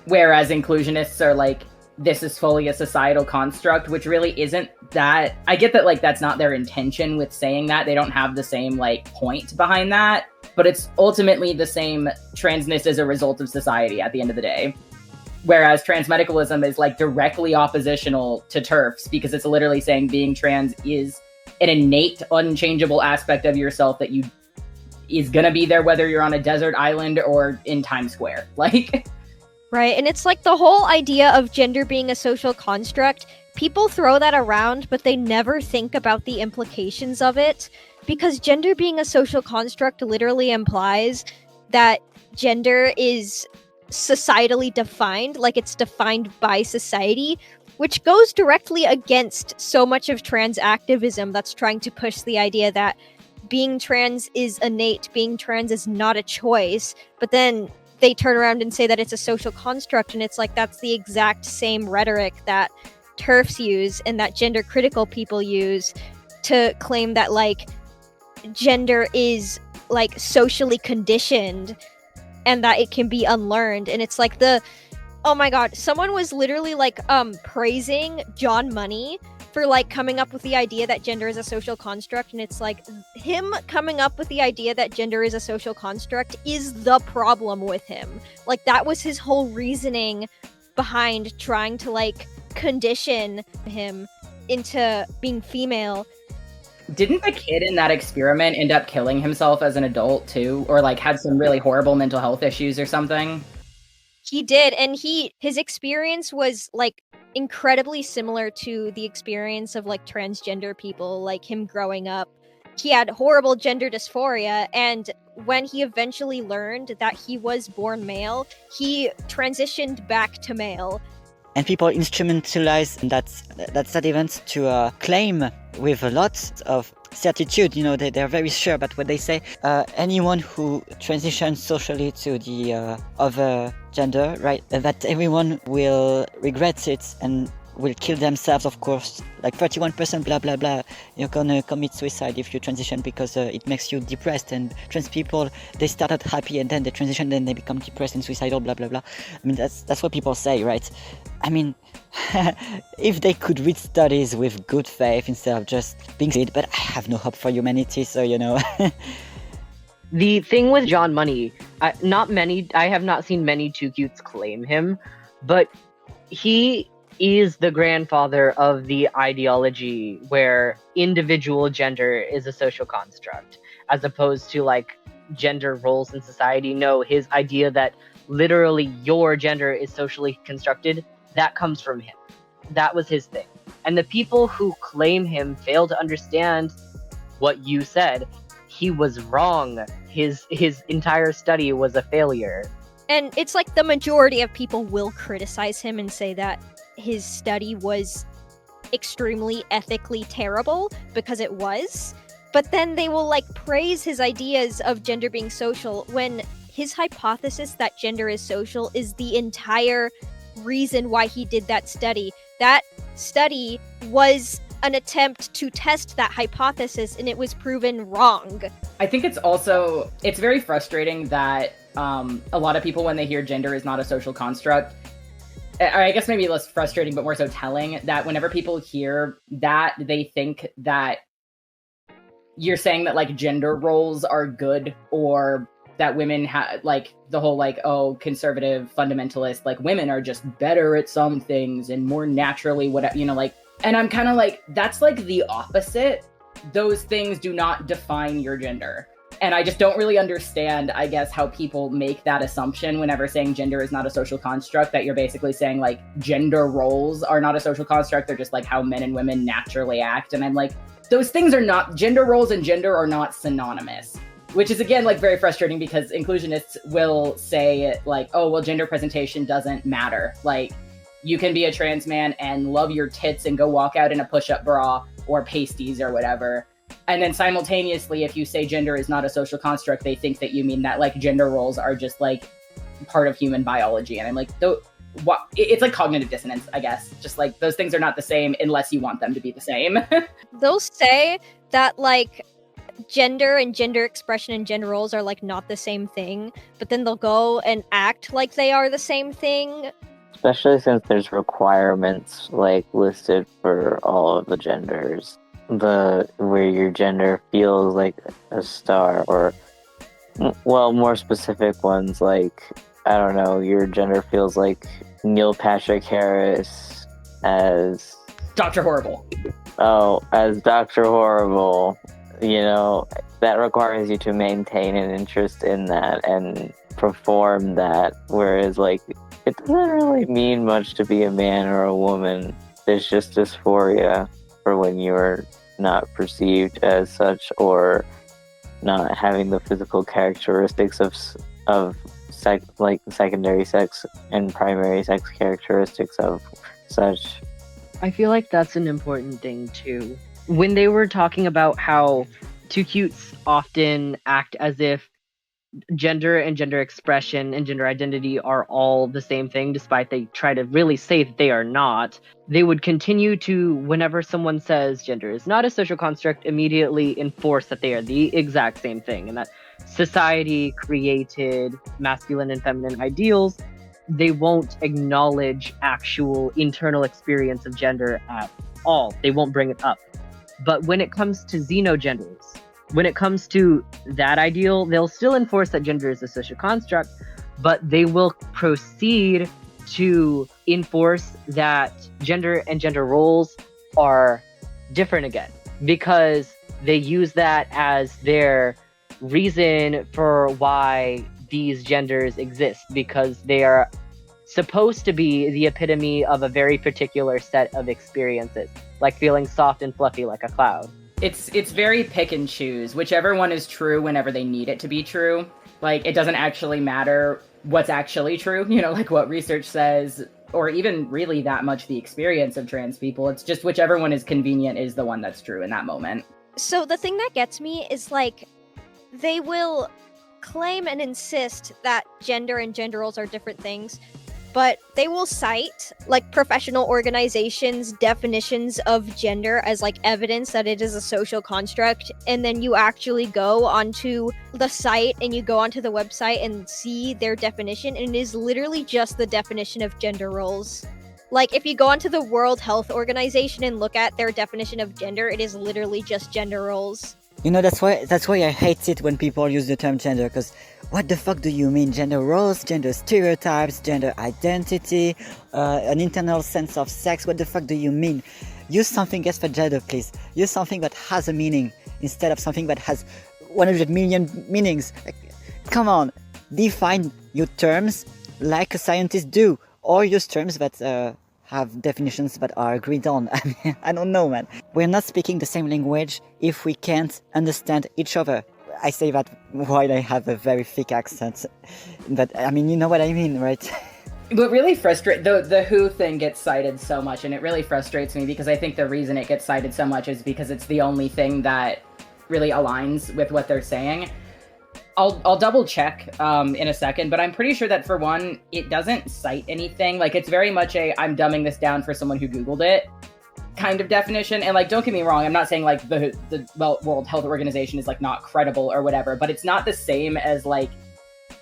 whereas inclusionists are like, this is fully a societal construct, which really isn't that. I get that, like, that's not their intention with saying that. They don't have the same, like, point behind that, but it's ultimately the same transness as a result of society at the end of the day. Whereas transmedicalism is like directly oppositional to TERFs because it's literally saying being trans is an innate, unchangeable aspect of yourself that is gonna be there whether you're on a desert island or in Times Square. Like, right, and it's like the whole idea of gender being a social construct. People throw that around, but they never think about the implications of it. because gender being a social construct literally implies that gender is societally defined, like it's defined by society, which goes directly against so much of trans activism that's trying to push the idea that being trans is innate, being trans is not a choice, but then they turn around and say that it's a social construct, and it's like that's the exact same rhetoric that TERFs use and that gender critical people use to claim that like gender is like socially conditioned and that it can be unlearned. And it's like oh my god, someone was literally like praising John Money for like coming up with the idea that gender is a social construct, and it's like him coming up with the idea that gender is a social construct is the problem with him. Like that was his whole reasoning behind trying to like condition him into being female. Didn't the kid in that experiment end up killing himself as an adult too, or like had some really horrible mental health issues or something? He did, and his experience was like incredibly similar to the experience of like transgender people, like him growing up. He had horrible gender dysphoria, and when he eventually learned that he was born male, he transitioned back to male. And people instrumentalize that event to claim with a lot of certitude, they're very sure about what they say. Anyone who transitions socially to the other gender, right, that everyone will regret it and will kill themselves, of course. Like 31% blah blah blah, you're gonna commit suicide if you transition because it makes you depressed. And trans people, they started happy and then they transition, then they become depressed and suicidal, blah blah blah. I mean, that's what people say, right? I mean, if they could read studies with good faith instead of just being good, but I have no hope for humanity, so The thing with John Money, I have not seen many too cutes claim him, but he is the grandfather of the ideology where individual gender is a social construct, as opposed to like gender roles in society. No, his idea that literally your gender is socially constructed, that comes from him. That was his thing. And the people who claim him fail to understand what you said. He was wrong. His entire study was a failure. And it's like the majority of people will criticize him and say that his study was extremely ethically terrible, because it was. But then they will like praise his ideas of gender being social when his hypothesis that gender is social is the entire reason why he did that study. That study was an attempt to test that hypothesis, and it was proven wrong. I think it's very frustrating that a lot of people, when they hear gender is not a social construct, I guess maybe less frustrating, but more so telling, that whenever people hear that, they think that you're saying that like gender roles are good, or that women have like the whole like, oh, conservative fundamentalist, like women are just better at some things and more naturally what, like, and I'm kind of like, that's like the opposite. Those things do not define your gender. And I just don't really understand, I guess, how people make that assumption whenever saying gender is not a social construct, that you're basically saying like gender roles are not a social construct. They're just like how men and women naturally act. And I'm like, those things are not, gender roles and gender are not synonymous, which is again like very frustrating, because inclusionists will say like, oh, well, gender presentation doesn't matter. Like you can be a trans man and love your tits and go walk out in a push-up bra or pasties or whatever. And then simultaneously, if you say gender is not a social construct, they think that you mean that like gender roles are just like part of human biology. And I'm like, it's like cognitive dissonance, I guess. Just like those things are not the same unless you want them to be the same. They'll say that like gender and gender expression and gender roles are like not the same thing, but then they'll go and act like they are the same thing. Especially since there's requirements like listed for all of the genders. Where your gender feels like a star, or well, more specific ones like, I don't know, your gender feels like Neil Patrick Harris as Dr. Horrible. Oh, as Dr. Horrible, that requires you to maintain an interest in that and perform that, whereas like it doesn't really mean much to be a man or a woman. There's just dysphoria for when you're not perceived as such, or not having the physical characteristics of like secondary sex and primary sex characteristics of such. I feel like that's an important thing too. When they were talking about how two cutes often act as if gender and gender expression and gender identity are all the same thing, despite they try to really say that they are not, they would continue to, whenever someone says gender is not a social construct, immediately enforce that they are the exact same thing, and that society created masculine and feminine ideals. They won't acknowledge actual internal experience of gender at all. They won't bring it up. But when it comes to xenogenders, when it comes to that ideal, they'll still enforce that gender is a social construct, but they will proceed to enforce that gender and gender roles are different again, because they use that as their reason for why these genders exist, because they are supposed to be the epitome of a very particular set of experiences, like feeling soft and fluffy like a cloud. It's very pick and choose. Whichever one is true whenever they need it to be true. Like, it doesn't actually matter what's actually true, like what research says, or even really that much the experience of trans people. It's just whichever one is convenient is the one that's true in that moment. So the thing that gets me is, like, they will claim and insist that gender and gender roles are different things, but they will cite, like, professional organizations' definitions of gender as, like, evidence that it is a social construct, and then you actually go onto the site and you go onto the website and see their definition, and it is literally just the definition of gender roles. Like, if you go onto the World Health Organization and look at their definition of gender, it is literally just gender roles. That's why I hate it when people use the term gender, because what the fuck do you mean? Gender roles, gender stereotypes, gender identity, an internal sense of sex. What the fuck do you mean? Use something else for gender, please. Use something that has a meaning instead of something that has 100 million meanings. Like, come on, define your terms like a scientist do, or use terms that have definitions that are agreed on. I mean, I don't know, man. We're not speaking the same language if we can't understand each other. I say that while I have a very thick accent, but I mean, you know what I mean, right? What really frustrates, the WHO thing gets cited so much, and it really frustrates me because I think the reason it gets cited so much is because it's the only thing that really aligns with what they're saying. I'll double check in a second, but I'm pretty sure that, for one, it doesn't cite anything. Like, it's very much I'm dumbing this down for someone who Googled it kind of definition. And, like, don't get me wrong, I'm not saying, like, the World Health Organization is, like, not credible or whatever, but it's not the same as, like,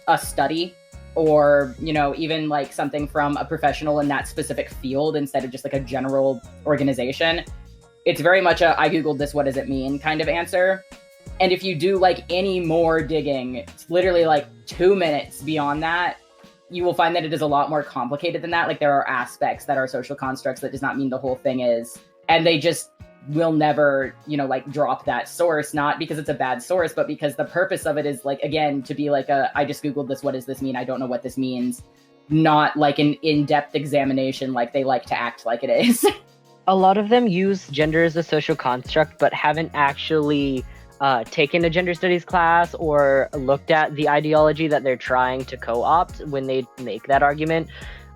a study or, even, like, something from a professional in that specific field instead of just, like, a general organization. It's very much I Googled this, what does it mean kind of answer. And if you do, like, any more digging, it's literally, like, 2 minutes beyond that, you will find that it is a lot more complicated than that. Like, there are aspects that are social constructs that does not mean the whole thing is. And they just will never, like, drop that source, not because it's a bad source, but because the purpose of it is, like, again, to be like I just Googled this, what does this mean? I don't know what this means. Not like an in-depth examination like they like to act like it is. A lot of them use gender as a social construct, but haven't actually taken a gender studies class or looked at the ideology that they're trying to co-opt when they make that argument.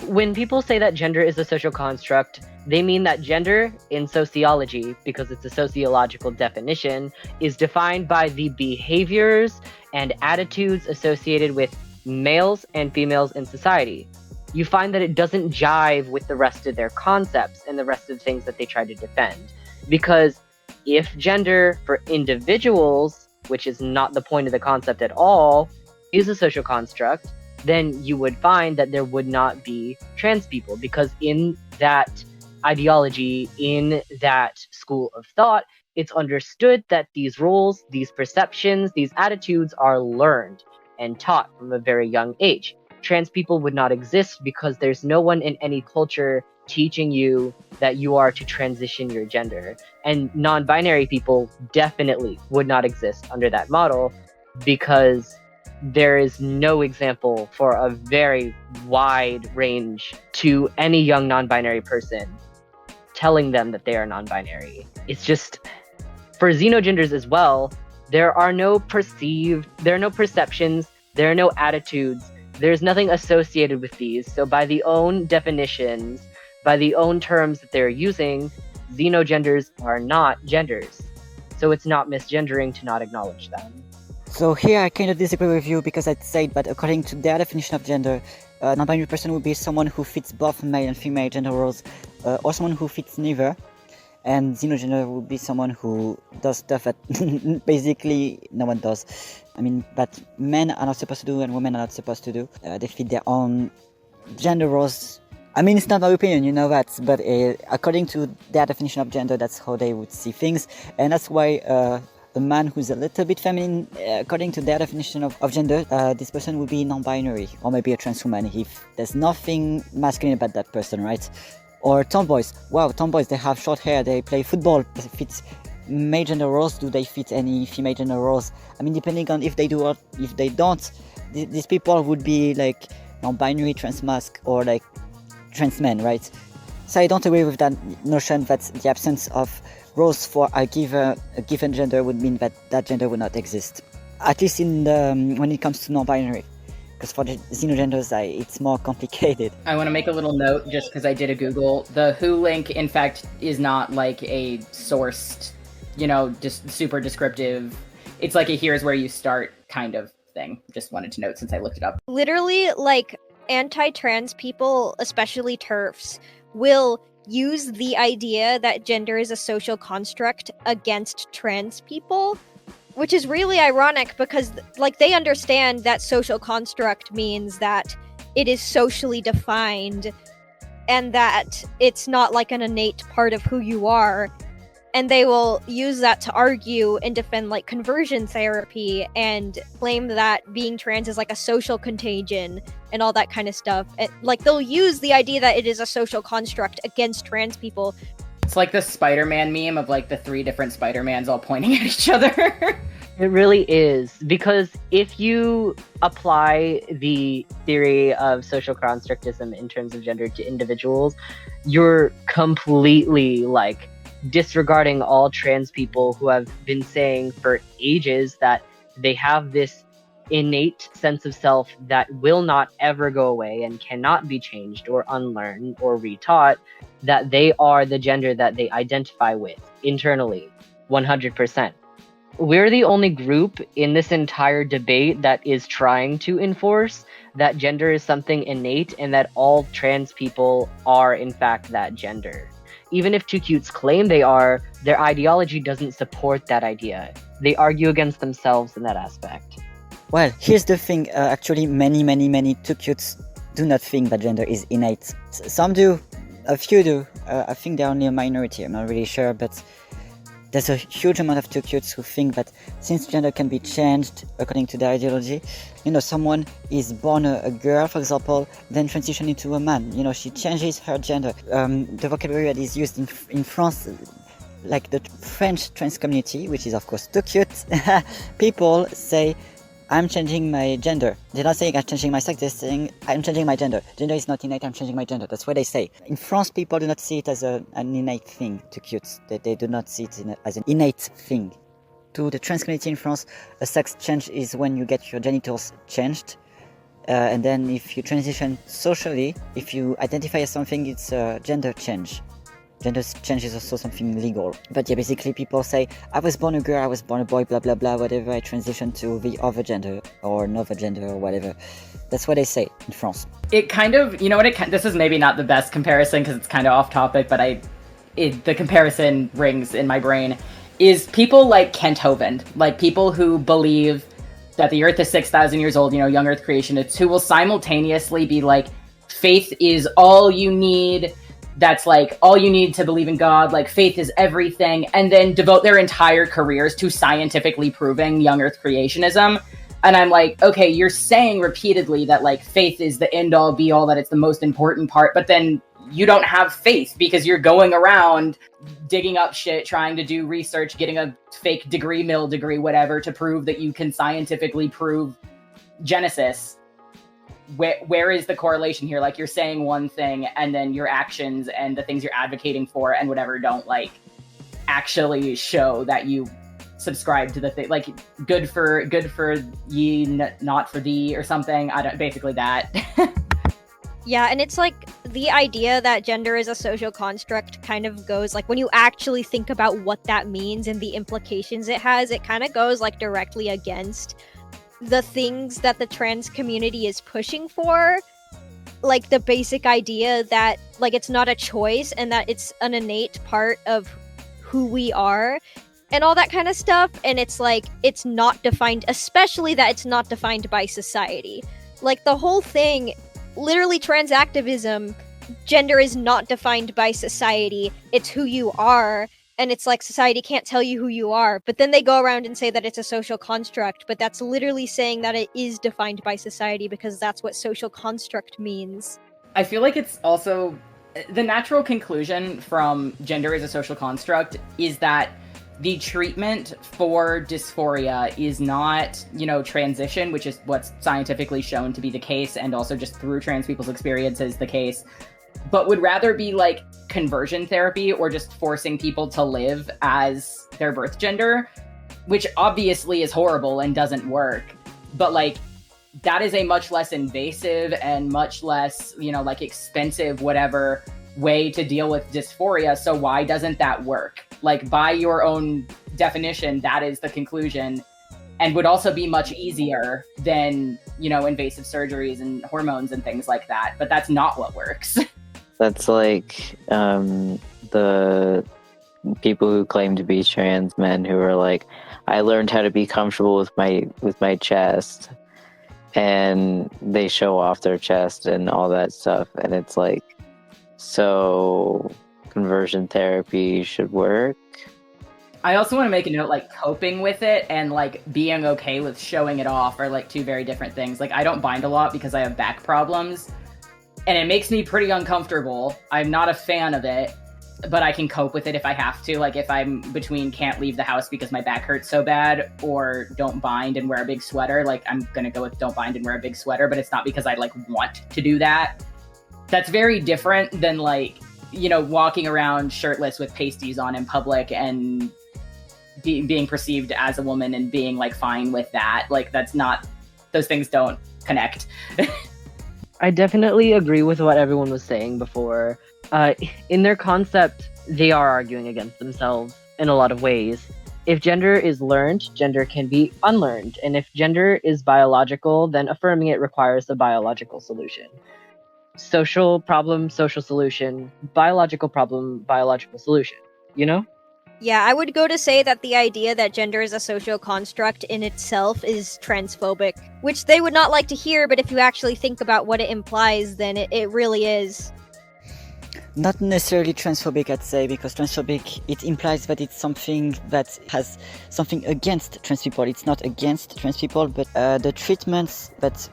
When people say that gender is a social construct, they mean that gender in sociology, because it's a sociological definition, is defined by the behaviors and attitudes associated with males and females in society. You find that it doesn't jive with the rest of their concepts and the rest of the things that they try to defend. Because if gender for individuals, which is not the point of the concept at all, is a social construct, then you would find that there would not be trans people, because in that ideology, in that school of thought, it's understood that these roles, these perceptions, these attitudes are learned and taught from a very young age. Trans people would not exist because there's no one in any culture teaching you that you are to transition your gender. And non-binary people definitely would not exist under that model, because there is no example for a very wide range to any young non-binary person telling them that they are non-binary. It's just, for xenogenders as well, there are no perceptions, there are no attitudes, there's nothing associated with these. So by the own definitions, by the own terms that they're using, xenogenders are not genders. So it's not misgendering to not acknowledge them. So here I kind of disagree with you, because I'd say that according to their definition of gender, a non-binary person would be someone who fits both male and female gender roles, or someone who fits neither. And xenogender would be someone who does stuff that basically no one does. I mean, that men are not supposed to do and women are not supposed to do. They fit their own gender roles. I mean, it's not my opinion, you know that, but according to their definition of gender, that's how they would see things. And that's why a man who's a little bit feminine, according to their definition of gender, this person would be non-binary, or maybe a trans woman if there's nothing masculine about that person, right? Or tomboys. Wow, tomboys, they have short hair, they play football. Does it fit male gender roles? Do they fit any female gender roles? I mean, depending on if they do or if they don't, these people would be like non-binary, transmasc, or like trans men, right? So I don't agree with that notion that the absence of roles for a given gender would mean that that gender would not exist. At least when it comes to non-binary. Because for the xenogenders, it's more complicated. I want to make a little note, just because I did a Google. The WHO link, in fact, is not like a sourced, just super descriptive. It's like a here's where you start kind of thing. Just wanted to note since I looked it up. Literally, like, anti-trans people, especially TERFs, will use the idea that gender is a social construct against trans people. Which is really ironic because, like, they understand that social construct means that it is socially defined and that it's not like an innate part of who you are. And they will use that to argue and defend, like, conversion therapy and claim that being trans is like a social contagion and all that kind of stuff. Like, they'll use the idea that it is a social construct against trans people. It's like the Spider-Man meme of like the 3 different Spider-Mans all pointing at each other. It really is, because if you apply the theory of social constructism in terms of gender to individuals, you're completely like disregarding all trans people who have been saying for ages that they have this innate sense of self that will not ever go away and cannot be changed or unlearned or retaught, that they are the gender that they identify with internally, 100%. We're the only group in this entire debate that is trying to enforce that gender is something innate and that all trans people are in fact that gender. Even if Too Cutes claim they are, their ideology doesn't support that idea. They argue against themselves in that aspect. Well, here's the thing, actually many Too Cutes do not think that gender is innate. Some do, a few do. I think they're only a minority, I'm not really sure, but there's a huge amount of Too Cutes who think that since gender can be changed according to their ideology, someone is born a girl, for example, then transition into a man. She changes her gender. The vocabulary that is used in France, like the French trans community, which is of course Too Cute, people say, I'm changing my gender. They're not saying I'm changing my sex, they're saying I'm changing my gender. Gender is not innate, I'm changing my gender. That's what they say. In France, people do not see it as an innate thing, Too Cute. They do not see it as an innate thing. To the trans community in France, a sex change is when you get your genitals changed. And then if you transition socially, if you identify as something, it's a gender change. Gender change is also something legal. But yeah, basically people say, I was born a girl, I was born a boy, blah blah blah, whatever, I transitioned to the other gender, or another gender, or whatever. That's what they say in France. It kind of, this is maybe not the best comparison because it's kind of off topic, but the comparison rings in my brain, is people like Kent Hovind, like people who believe that the Earth is 6,000 years old, young Earth creationists, who will simultaneously be like, faith is all you need, that's like all you need to believe in God, like faith is everything, and then devote their entire careers to scientifically proving young Earth creationism. And I'm like, okay, you're saying repeatedly that like faith is the end all be all, that it's the most important part, but then you don't have faith because you're going around digging up shit, trying to do research, getting a fake mill degree, whatever, to prove that you can scientifically prove Genesis. Where is the correlation here? Like, you're saying one thing and then your actions and the things you're advocating for and whatever don't like actually show that you subscribe to the thing, like good for ye, not for thee, or something. I don't, basically that. Yeah, and it's like the idea that gender is a social construct kind of goes like when you actually think about what that means and the implications it has, it kind of goes like directly against the things that the trans community is pushing for. Like the basic idea that like it's not a choice and that it's an innate part of who we are and all that kind of stuff. And it's like it's not defined, especially that it's not defined by society. Like the whole thing, literally trans activism, gender is not defined by society, it's who you are. And it's like society can't tell you who you are, but then they go around and say that it's a social construct, but that's literally saying that it is defined by society because that's what social construct means. I feel like it's also the natural conclusion from gender as a social construct is that the treatment for dysphoria is not, transition, which is what's scientifically shown to be the case, and also just through trans people's experiences the case, but would rather be like conversion therapy or just forcing people to live as their birth gender, which obviously is horrible and doesn't work. But like, that is a much less invasive and much less, expensive, whatever way to deal with dysphoria. So why doesn't that work? Like, by your own definition, that is the conclusion, and would also be much easier than, invasive surgeries and hormones and things like that. But that's not what works. That's like the people who claim to be trans men who are like, I learned how to be comfortable with my chest, and they show off their chest and all that stuff, and it's like, so conversion therapy should work. I also want to make a note, like, coping with it and like being okay with showing it off are like two very different things. Like, I don't bind a lot because I have back problems, and it makes me pretty uncomfortable. I'm not a fan of it, but I can cope with it if I have to. Like, if I'm between can't leave the house because my back hurts so bad, or don't bind and wear a big sweater, like, I'm gonna go with don't bind and wear a big sweater, but it's not because I like want to do that. That's very different than like, walking around shirtless with pasties on in public and being perceived as a woman and being like fine with that. Like, that's not, those things don't connect. I definitely agree with what everyone was saying before. In their concept, they are arguing against themselves in a lot of ways. If gender is learned, gender can be unlearned. And if gender is biological, then affirming it requires a biological solution. Social problem, social solution. Biological problem, biological solution. Yeah, I would go to say that the idea that gender is a social construct in itself is transphobic, which they would not like to hear, but if you actually think about what it implies, then it really is. Not necessarily transphobic, I'd say, because transphobic, it implies that it's something that has something against trans people. It's not against trans people, but the treatments that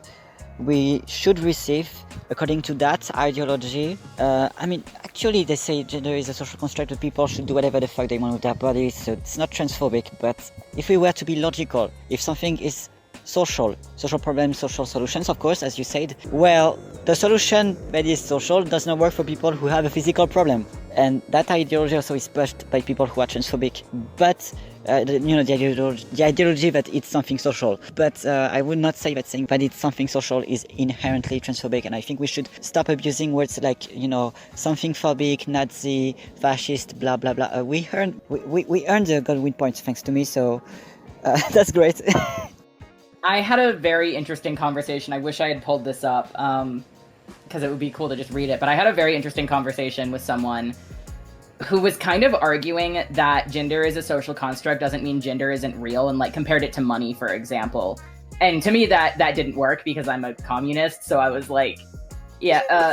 we should receive according to that ideology. Actually they say gender is a social construct, that people should do whatever the fuck they want with their bodies, so it's not transphobic. But if we were to be logical, if something is social problems, social solutions, of course, as you said, well, the solution that is social does not work for people who have a physical problem, and that ideology also is pushed by people who are transphobic. But the ideology that it's something social, but I would not say that saying that it's something social is inherently transphobic, and I think we should stop abusing words like, something phobic, Nazi, fascist, blah blah blah. We earned the Godwin points thanks to me, so that's great. I had a very interesting conversation. I wish I had pulled this up, because it would be cool to just read it, but I had a very interesting conversation with someone who was kind of arguing that gender is a social construct doesn't mean gender isn't real, and like compared it to money, for example. And to me that didn't work because I'm a communist, so I was like,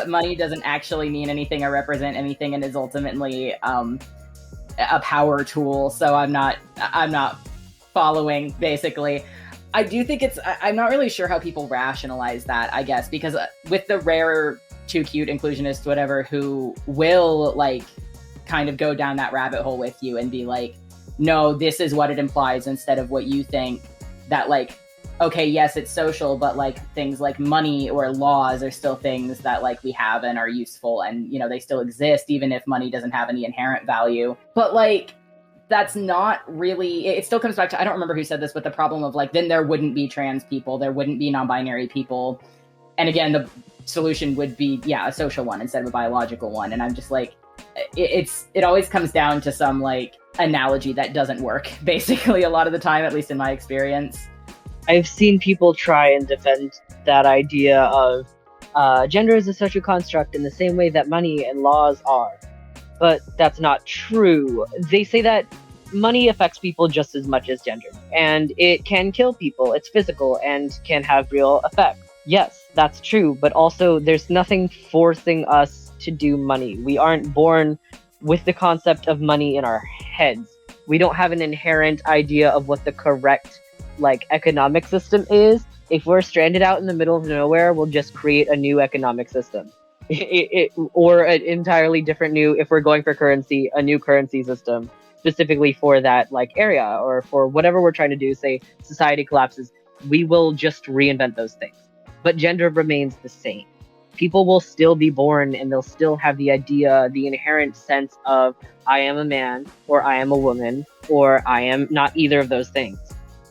money doesn't actually mean anything or represent anything, and is ultimately a power tool, so I'm not following, basically. I do think I'm not really sure how people rationalize that, I guess, because with the rare too cute inclusionists, whatever, who will like kind of go down that rabbit hole with you and be like, no, this is what it implies instead of what you think, that like, okay, yes, it's social, but like things like money or laws are still things that like we have and are useful, and they still exist even if money doesn't have any inherent value. But like, that's not really, it still comes back to, I don't remember who said this, but the problem of like, then there wouldn't be trans people, there wouldn't be non-binary people. And again, the solution would be, a social one instead of a biological one. And I'm just like, it always comes down to some like analogy that doesn't work, basically, a lot of the time, at least in my experience. I've seen people try and defend that idea of gender is a social construct in the same way that money and laws are. But that's not true. They say that money affects people just as much as gender, and it can kill people. It's physical and can have real effects. Yes, that's true, but also there's nothing forcing us to do money. We aren't born with the concept of money in our heads. We don't have an inherent idea of what the correct economic system is. If we're stranded out in the middle of nowhere, we'll just create a new economic system. Or an entirely different new, if we're going for currency, a new currency system specifically for that area, or for whatever we're trying to do. Say society collapses, we will just reinvent those things. But gender remains the same. People will still be born and they'll still have the idea, the inherent sense of I am a man, or I am a woman, or I am not either of those things.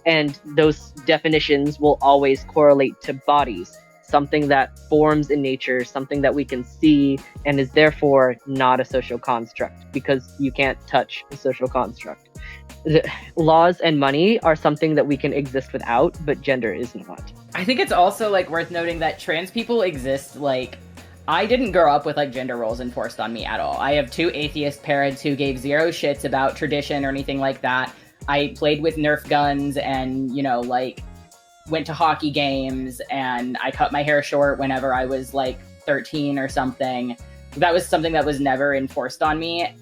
And those definitions will always correlate to bodies, something that forms in nature, something that we can see, and is therefore not a social construct, because you can't touch a social construct. Laws and money are something that we can exist without, but gender is not. I think it's also worth noting that trans people exist. I didn't grow up with gender roles enforced on me at all. I have 2 atheist parents who gave zero shits about tradition or anything like that. I played with Nerf guns and, went to hockey games, and I cut my hair short whenever I was 13 or something. That was something that was never enforced on me.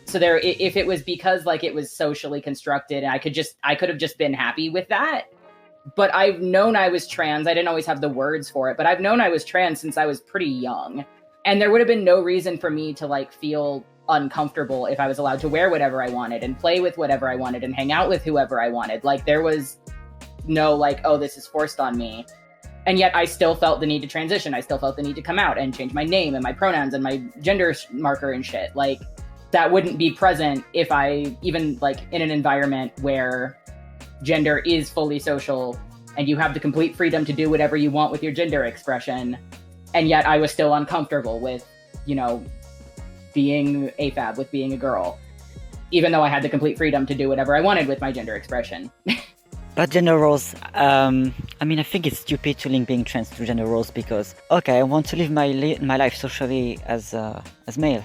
So if it was because it was socially constructed, and I could have just been happy with that. But I've known I was trans. I didn't always have the words for it, but I've known I was trans since I was pretty young. And there would have been no reason for me to feel uncomfortable if I was allowed to wear whatever I wanted and play with whatever I wanted and hang out with whoever I wanted. There was no oh, this is forced on me. And yet I still felt the need to transition. I still felt the need to come out and change my name and my pronouns and my gender marker and shit. That wouldn't be present if I even in an environment where gender is fully social and you have the complete freedom to do whatever you want with your gender expression. And yet I was still uncomfortable with, being AFAB, with being a girl, even though I had the complete freedom to do whatever I wanted with my gender expression. But gender roles, I think it's stupid to link being trans to gender roles, because, okay, I want to live my life socially as male,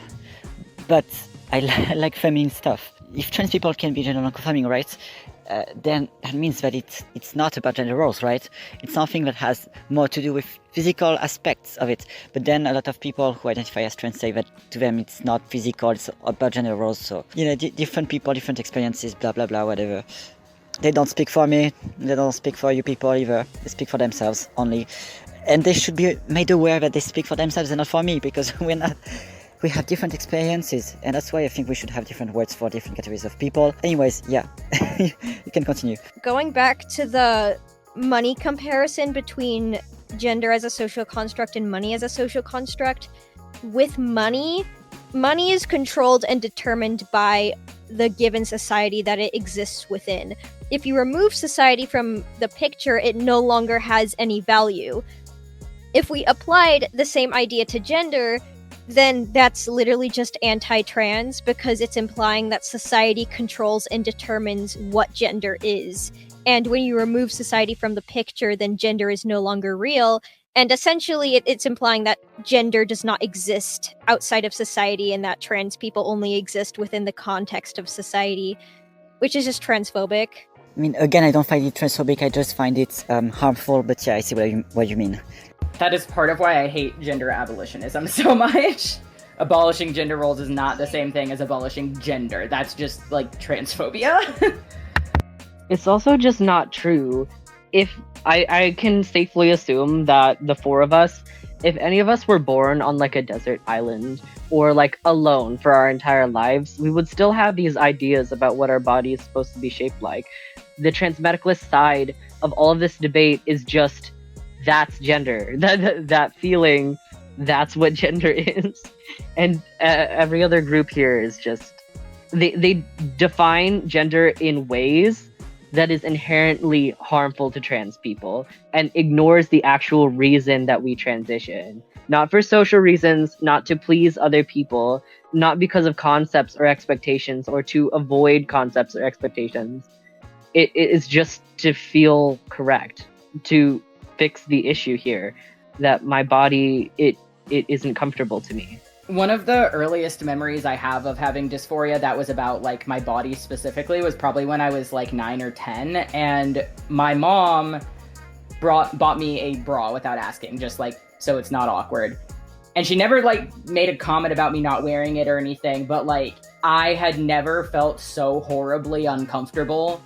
but I like feminine stuff. If trans people can be gender non-conforming, right, then that means that it's not about gender roles, right? It's something that has more to do with physical aspects of it. But then a lot of people who identify as trans say that to them it's not physical, it's about gender roles. So, different people, different experiences, blah, blah, blah, whatever. They don't speak for me, they don't speak for you people either. They speak for themselves only. And they should be made aware that they speak for themselves and not for me, because we have different experiences, and that's why I think we should have different words for different categories of people. Anyways, yeah, you can continue. Going back to the money comparison between gender as a social construct and money as a social construct, with money is controlled and determined by the given society that it exists within. If you remove society from the picture, it no longer has any value. If we applied the same idea to gender, then that's literally just anti-trans, because it's implying that society controls and determines what gender is. And when you remove society from the picture, then gender is no longer real. And essentially, it's implying that gender does not exist outside of society, and that trans people only exist within the context of society, which is just transphobic. Again, I don't find it transphobic, I just find it harmful, but yeah, I see what you mean. That is part of why I hate gender abolitionism so much. Abolishing gender roles is not the same thing as abolishing gender. That's just transphobia. It's also just not true. If I can safely assume that the 4 of us, if any of us were born on a desert island or alone for our entire lives, we would still have these ideas about what our body is supposed to be shaped like. The transmedicalist side of all of this debate is just, that's gender. That feeling, that's what gender is. And every other group here is just they define gender in ways that is inherently harmful to trans people and ignores the actual reason that we transition. Not for social reasons, not to please other people, not because of concepts or expectations or to avoid concepts or expectations. It is just to feel correct, to fix the issue here, that my body, it isn't comfortable to me. One of the earliest memories I have of having dysphoria that was about like my body specifically was probably when I was like 9 or 10, and my mom bought me a bra without asking, just like so it's not awkward. And she never like made a comment about me not wearing it or anything, but like I had never felt so horribly uncomfortable.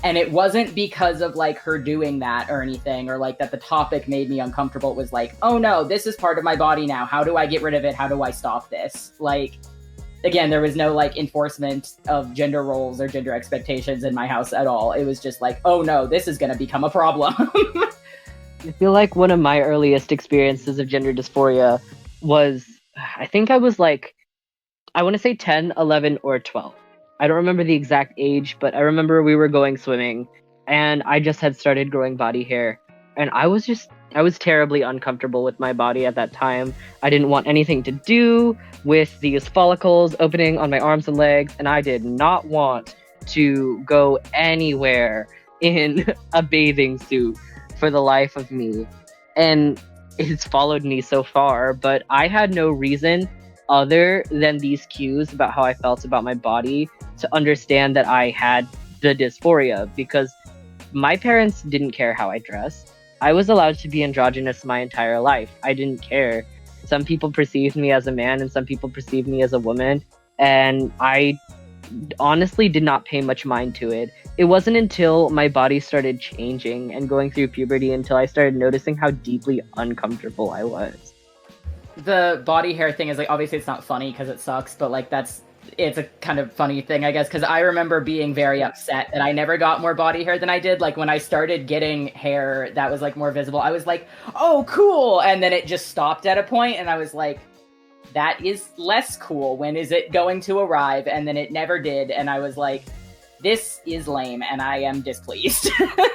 And it wasn't because of like her doing that or anything, or like that the topic made me uncomfortable. It was like, oh no, this is part of my body now. How do I get rid of it? How do I stop this? Like, again, there was no like enforcement of gender roles or gender expectations in my house at all. It was just like, oh no, this is going to become a problem. I feel like one of my earliest experiences of gender dysphoria was, I think I was like, I want to say 10, 11, or 12. I don't remember the exact age, but I remember we were going swimming and I just had started growing body hair. And I was terribly uncomfortable with my body at that time. I didn't want anything to do with these follicles opening on my arms and legs. And I did not want to go anywhere in a bathing suit for the life of me. And it's followed me so far, but I had no reason other than these cues about how I felt about my body to understand that I had the dysphoria, because my parents didn't care how I dressed. I was allowed to be androgynous my entire life. I didn't care. Some people perceived me as a man and some people perceived me as a woman, and I honestly did not pay much mind to it. It wasn't until my body started changing and going through puberty until I started noticing how deeply uncomfortable I was. The body hair thing is like, obviously it's not funny because it sucks, but like it's a kind of funny thing, I guess, because I remember being very upset that I never got more body hair than I did. Like when I started getting hair that was like more visible, I was like, oh, cool. And then it just stopped at a point and I was like, that is less cool. When is it going to arrive? And then it never did. And I was like, this is lame and I am displeased. Oh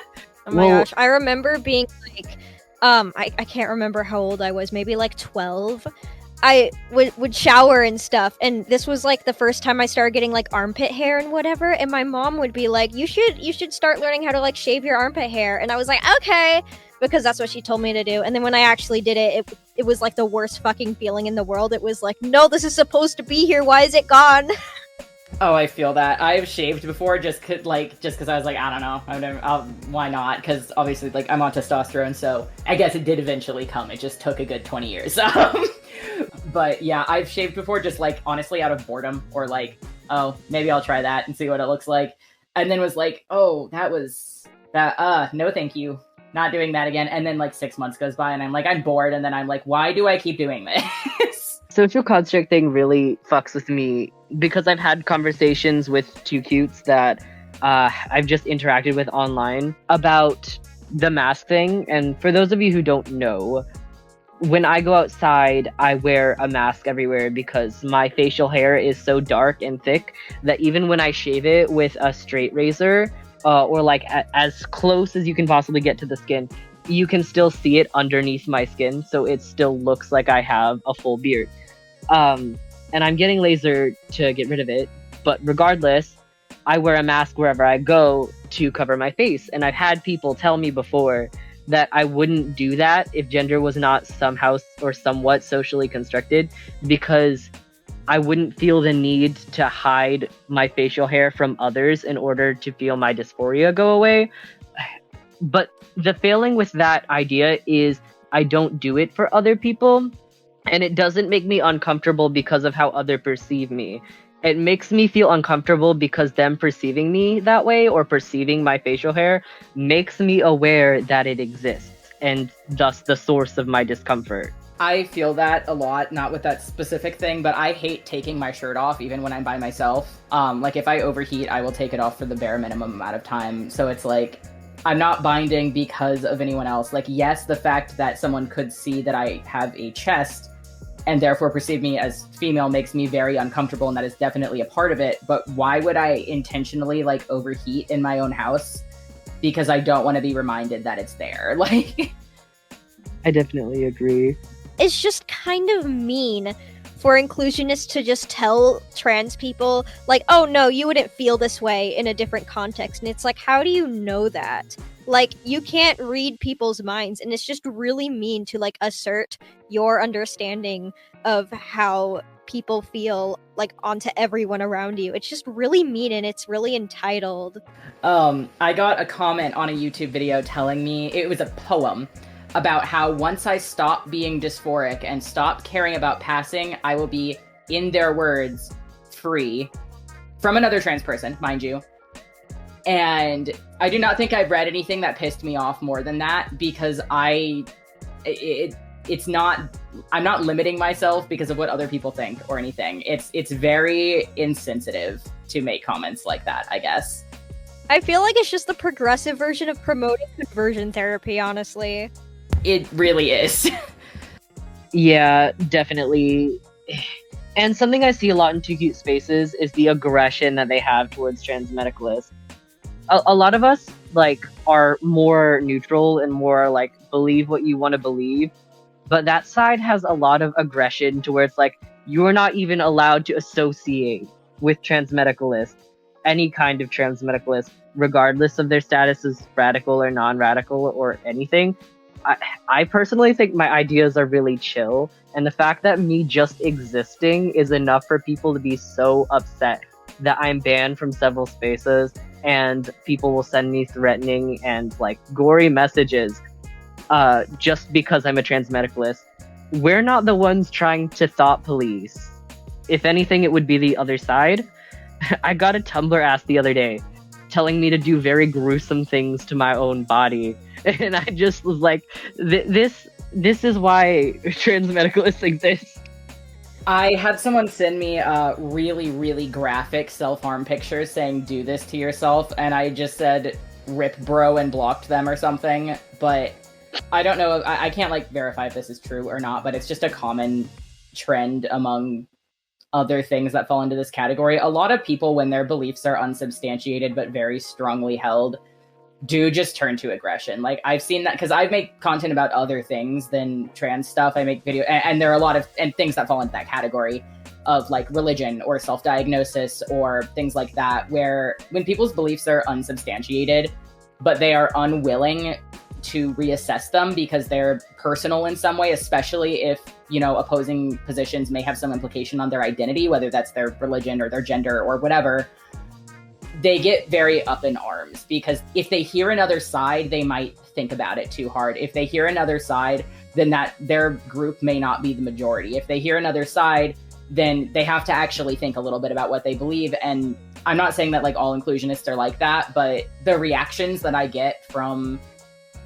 my gosh. I remember being like, I can't remember how old I was, maybe like 12. I would shower and stuff, and this was like the first time I started getting like armpit hair and whatever, and my mom would be like, you should start learning how to like shave your armpit hair, and I was like, okay, because that's what she told me to do. And then when I actually did it, it was like the worst fucking feeling in the world. It was like, no, this is supposed to be here, why is it gone? Oh, I feel that. I've shaved before just because I was like, I don't know, why not? Because obviously, like, I'm on testosterone, so I guess it did eventually come. It just took a good 20 years. But yeah, I've shaved before just like, honestly, out of boredom, or like, oh, maybe I'll try that and see what it looks like. And then was like, oh, no thank you. Not doing that again. And then like 6 months goes by and I'm like, I'm bored. And then I'm like, why do I keep doing this? Social construct thing really fucks with me because I've had conversations with two cutes that I've just interacted with online about the mask thing. And for those of you who don't know, when I go outside, I wear a mask everywhere because my facial hair is so dark and thick that even when I shave it with a straight razor, or like as close as you can possibly get to the skin, you can still see it underneath my skin, so it still looks like I have a full beard. And I'm getting laser to get rid of it, but regardless, I wear a mask wherever I go to cover my face. And I've had people tell me before that I wouldn't do that if gender was not somehow or somewhat socially constructed, because I wouldn't feel the need to hide my facial hair from others in order to feel my dysphoria go away. But the failing with that idea is I don't do it for other people, and it doesn't make me uncomfortable because of how others perceive me. It makes me feel uncomfortable because them perceiving me that way or perceiving my facial hair makes me aware that it exists, and thus the source of my discomfort. I feel that a lot, not with that specific thing, but I hate taking my shirt off even when I'm by myself. Like if I overheat, I will take it off for the bare minimum amount of time. So it's like, I'm not binding because of anyone else. Like, yes, the fact that someone could see that I have a chest and therefore perceive me as female makes me very uncomfortable, and that is definitely a part of it. But why would I intentionally like overheat in my own house because I don't want to be reminded that it's there? Like, I definitely agree. It's just kind of mean for inclusionists to just tell trans people, like, oh no, you wouldn't feel this way in a different context. And it's like, how do you know that? Like, you can't read people's minds, and it's just really mean to like assert your understanding of how people feel like onto everyone around you. It's just really mean, and it's really entitled. I got a comment on a YouTube video telling me it was a poem about how once I stop being dysphoric and stop caring about passing, I will be, in their words, free. From another trans person, mind you. And I do not think I've read anything that pissed me off more than that, because I'm not limiting myself because of what other people think or anything. It's very insensitive to make comments like that, I guess. I feel like it's just the progressive version of promoting conversion therapy, honestly. It really is. Yeah, definitely. And something I see a lot in Too Cute Spaces is the aggression that they have towards transmedicalists. A lot of us like are more neutral and more like believe what you want to believe, but that side has a lot of aggression to where it's like you're not even allowed to associate with transmedicalists, any kind of transmedicalist, regardless of their status as radical or non-radical or anything. I personally think my ideas are really chill, and the fact that me just existing is enough for people to be so upset that I'm banned from several spaces, and people will send me threatening and like gory messages just because I'm a transmedicalist. We're not the ones trying to thought police. If anything, it would be the other side. I got a Tumblr ask the other day telling me to do very gruesome things to my own body. And I just was like, this is why transmedicalists exist. I had someone send me really, really graphic self-harm pictures saying, do this to yourself. And I just said, rip bro, and blocked them or something. But I don't know. I can't like verify if this is true or not, but it's just a common trend among other things that fall into this category. A lot of people, when their beliefs are unsubstantiated but very strongly held, do just turn to aggression. Like, I've seen that because I make content about other things than trans stuff. I make video, and there are a lot of things that fall into that category of like religion or self-diagnosis or things like that, where when people's beliefs are unsubstantiated, but they are unwilling to reassess them because they're personal in some way, especially if, you know, opposing positions may have some implication on their identity, whether that's their religion or their gender or whatever, they get very up in arms, because if they hear another side, they might think about it too hard. If they hear another side, then that their group may not be the majority. If they hear another side, then they have to actually think a little bit about what they believe. And I'm not saying that like all inclusionists are like that, but the reactions that I get from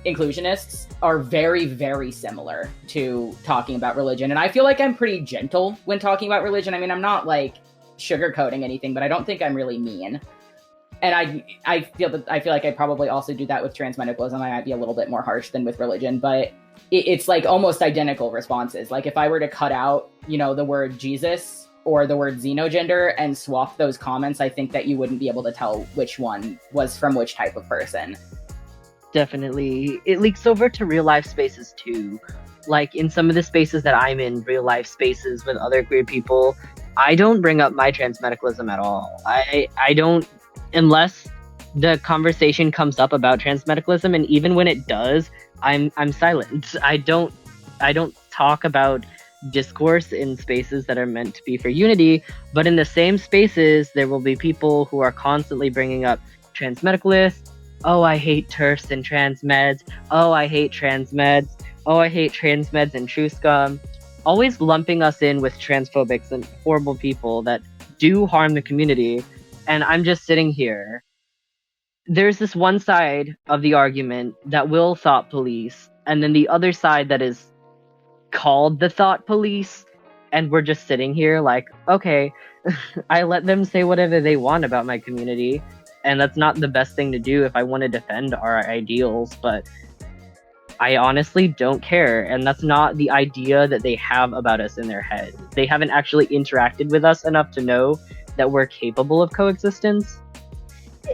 inclusionists are very, very similar to talking about religion. And I feel like I'm pretty gentle when talking about religion. I mean, I'm not like sugarcoating anything, but I don't think I'm really mean. And I feel like I probably also do that with transmedicalism. I might be a little bit more harsh than with religion, but it's like almost identical responses. Like if I were to cut out, you know, the word Jesus or the word xenogender and swap those comments, I think that you wouldn't be able to tell which one was from which type of person. Definitely. It leaks over to real life spaces too. Like in some of the spaces that I'm in, real life spaces with other queer people, I don't bring up my transmedicalism at all. I don't, unless the conversation comes up about transmedicalism, and even when it does, I'm silent. I don't talk about discourse in spaces that are meant to be for unity, but in the same spaces there will be people who are constantly bringing up transmedicalists. Oh, I hate TERFs and transmeds. Oh, I hate transmeds. Oh, I hate transmeds and true scum. Always lumping us in with transphobics and horrible people that do harm the community. And I'm just sitting here. There's this one side of the argument that will thought police, and then the other side that is called the thought police. And we're just sitting here like, okay, I let them say whatever they want about my community. And that's not the best thing to do if I want to defend our ideals, but I honestly don't care, and that's not the idea that they have about us in their head. They haven't actually interacted with us enough to know that we're capable of coexistence.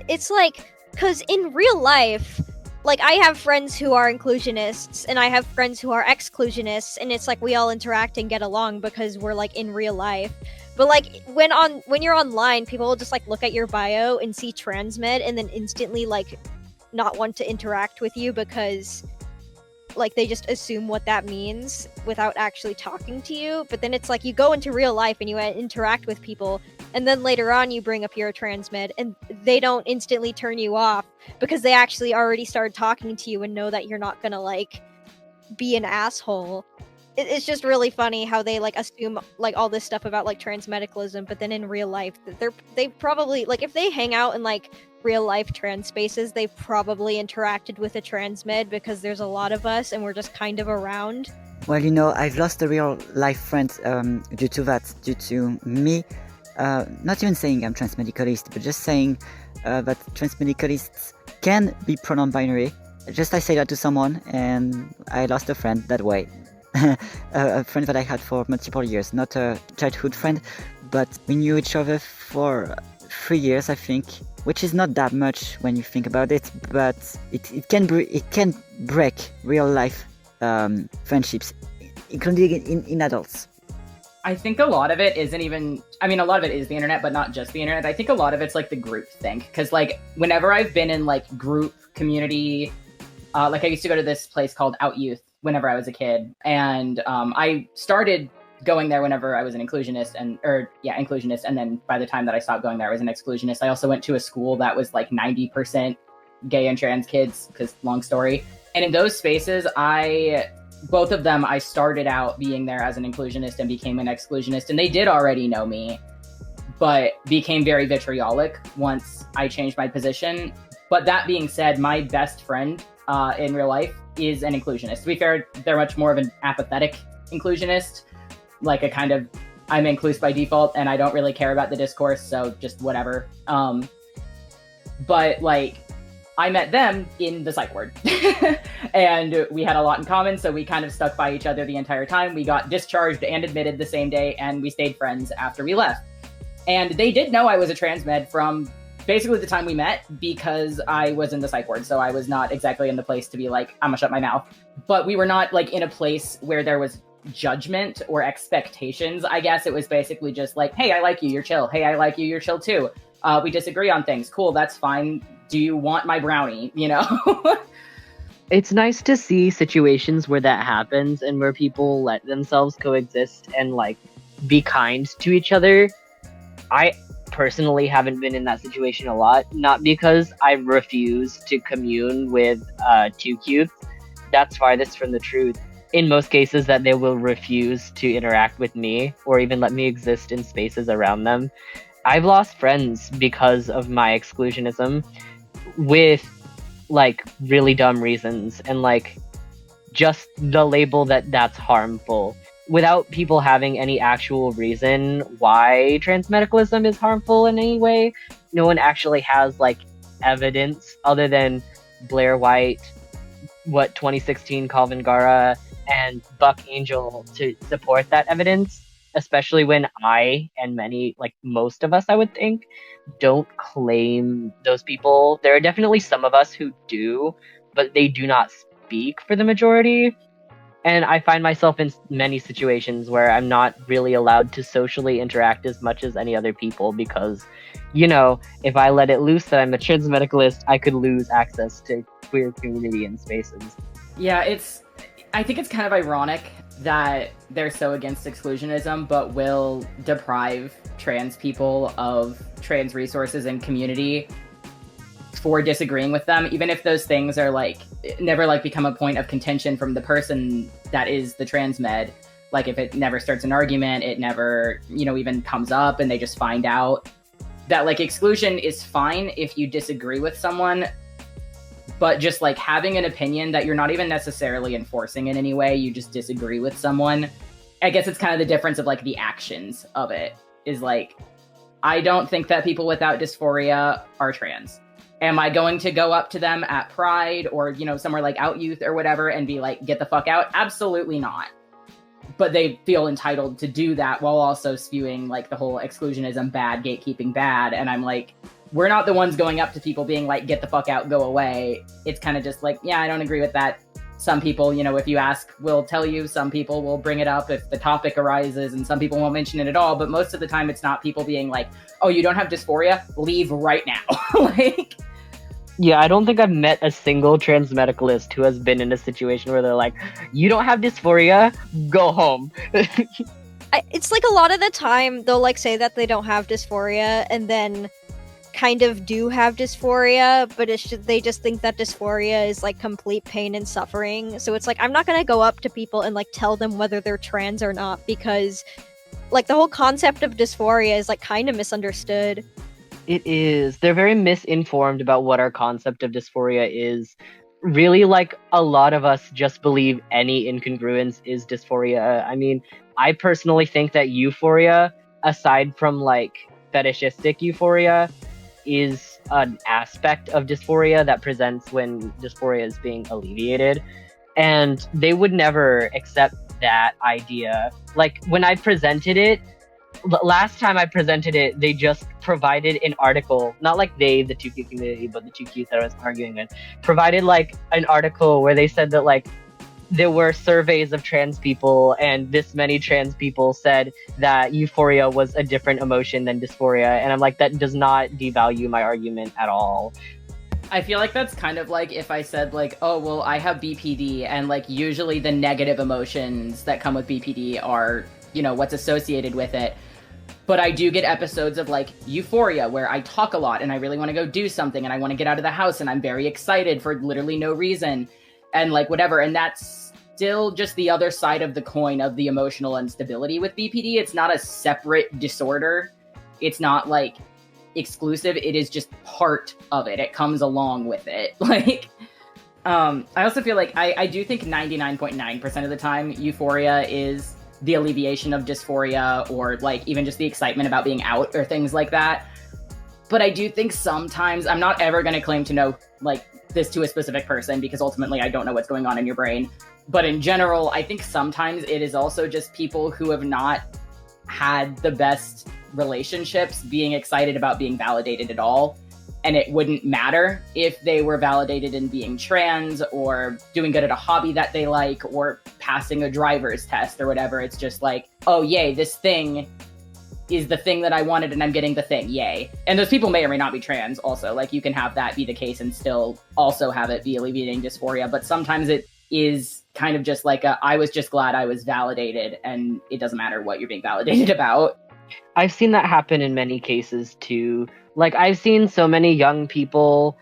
It's like, because in real life, like, I have friends who are inclusionists, and I have friends who are exclusionists, and it's like we all interact and get along because we're, like, in real life. But, like, when you're online, people will just, like, look at your bio and see transmed and then instantly, like, not want to interact with you because, like, they just assume what that means without actually talking to you. But then it's like you go into real life and you interact with people, and then later on you bring up you're a transmed, and they don't instantly turn you off because they actually already started talking to you and know that you're not gonna, like, be an asshole. It's just really funny how they, like, assume, like, all this stuff about, like, transmedicalism, but then in real life they probably, like, if they hang out in, like, real life trans spaces, they've probably interacted with a transmed because there's a lot of us and we're just kind of around. Well, I've lost a real life friend due to me. Not even saying I'm transmedicalist, but just saying that transmedicalists can be non-binary. Just I say that to someone, and I lost a friend that way. A friend that I had for multiple years, not a childhood friend, but we knew each other for 3 years, I think, which is not that much when you think about it, but it can break real life friendships, including in adults. I think a lot of it isn't even, I mean, a lot of it is the internet, but not just the internet. I think a lot of it's like the group thing. Because like whenever I've been in like group community, like I used to go to this place called Out Youth whenever I was a kid. And I started going there whenever I was an inclusionist inclusionist. And then by the time that I stopped going there, I was an exclusionist. I also went to a school that was like 90% gay and trans kids, because long story. And in those spaces, both of them, I started out being there as an inclusionist and became an exclusionist, and they did already know me, but became very vitriolic once I changed my position. But that being said, my best friend in real life is an inclusionist. To be fair, they're much more of an apathetic inclusionist, like a kind of, I'm inclusive by default and I don't really care about the discourse, so just whatever. But like, I met them in the psych ward and we had a lot in common. So we kind of stuck by each other the entire time. We got discharged and admitted the same day, and we stayed friends after we left. And they did know I was a transmed from basically the time we met, because I was in the psych ward. So I was not exactly in the place to be like, I'm gonna shut my mouth. But we were not like in a place where there was judgment or expectations. I guess it was basically just like, hey, I like you, you're chill. Hey, I like you, you're chill too. We disagree on things. Cool, that's fine. Do you want my brownie? You know? It's nice to see situations where that happens and where people let themselves coexist and like be kind to each other. I personally haven't been in that situation a lot, not because I refuse to commune with two cutes. That's farthest from the truth. In most cases, that they will refuse to interact with me or even let me exist in spaces around them. I've lost friends because of my exclusionism, with like really dumb reasons, and like just the label that that's harmful without people having any actual reason why transmedicalism is harmful in any way. No one actually has like evidence other than Blair White, 2016 Calvin Gara, and Buck Angel to support that evidence, especially when I and many, like most of us, I would think, don't claim those people. There are definitely some of us who do, but they do not speak for the majority. And I find myself in many situations where I'm not really allowed to socially interact as much as any other people because, if I let it loose that I'm a transmedicalist, I could lose access to queer community and spaces. Yeah, I think it's kind of ironic that they're so against exclusionism, but will deprive trans people of trans resources and community for disagreeing with them, even if those things are like never like become a point of contention from the person that is the transmed. Like if it never starts an argument, it never, even comes up, and they just find out that like exclusion is fine if you disagree with someone, but just like having an opinion that you're not even necessarily enforcing in any way, you just disagree with someone. I guess it's kind of the difference of like the actions of it is like, I don't think that people without dysphoria are trans. Am I going to go up to them at Pride or, somewhere like Out Youth or whatever and be like, get the fuck out? Absolutely not. But they feel entitled to do that while also spewing like the whole exclusionism bad, gatekeeping bad. And I'm like, we're not the ones going up to people being like, get the fuck out, go away. It's kind of just like, yeah, I don't agree with that. Some people, if you ask, will tell you. Some people will bring it up if the topic arises, and some people won't mention it at all. But most of the time, it's not people being like, oh, you don't have dysphoria? Leave right now. Like, yeah, I don't think I've met a single transmedicalist who has been in a situation where they're like, you don't have dysphoria? Go home. It's like a lot of the time they'll like say that they don't have dysphoria and then kind of do have dysphoria, but they just think that dysphoria is like complete pain and suffering. So it's like, I'm not gonna go up to people and like tell them whether they're trans or not, because like the whole concept of dysphoria is like kind of misunderstood. It is. They're very misinformed about what our concept of dysphoria is. Really, like, a lot of us just believe any incongruence is dysphoria. I mean, I personally think that euphoria, aside from, like, fetishistic euphoria, is an aspect of dysphoria that presents when dysphoria is being alleviated. And they would never accept that idea. Like, when I presented it, last time I presented it, they just provided an article, not like the 2Q community, but the 2Qs that I was arguing with, provided like an article where they said that like there were surveys of trans people and this many trans people said that euphoria was a different emotion than dysphoria. And I'm like, that does not devalue my argument at all. I feel like that's kind of like if I said like, oh, well, I have BPD, and like usually the negative emotions that come with BPD are, what's associated with it. But I do get episodes of like euphoria where I talk a lot and I really want to go do something and I want to get out of the house and I'm very excited for literally no reason and like whatever. And that's still just the other side of the coin of the emotional instability with BPD. It's not a separate disorder. It's not like exclusive. It is just part of it. It comes along with it. Like, I also feel like I do think 99.9% of the time euphoria is the alleviation of dysphoria or like even just the excitement about being out or things like that. But I do think sometimes, I'm not ever going to claim to know like this to a specific person because ultimately I don't know what's going on in your brain. But in general, I think sometimes it is also just people who have not had the best relationships being excited about being validated at all. And it wouldn't matter if they were validated in being trans or doing good at a hobby that they like or passing a driver's test or whatever. It's just like, oh, yay, this thing is the thing that I wanted and I'm getting the thing, yay. And those people may or may not be trans also. Like you can have that be the case and still also have it be alleviating dysphoria. But sometimes it is kind of just like I was just glad I was validated and it doesn't matter what you're being validated about. I've seen that happen in many cases too. Like, I've seen so many young people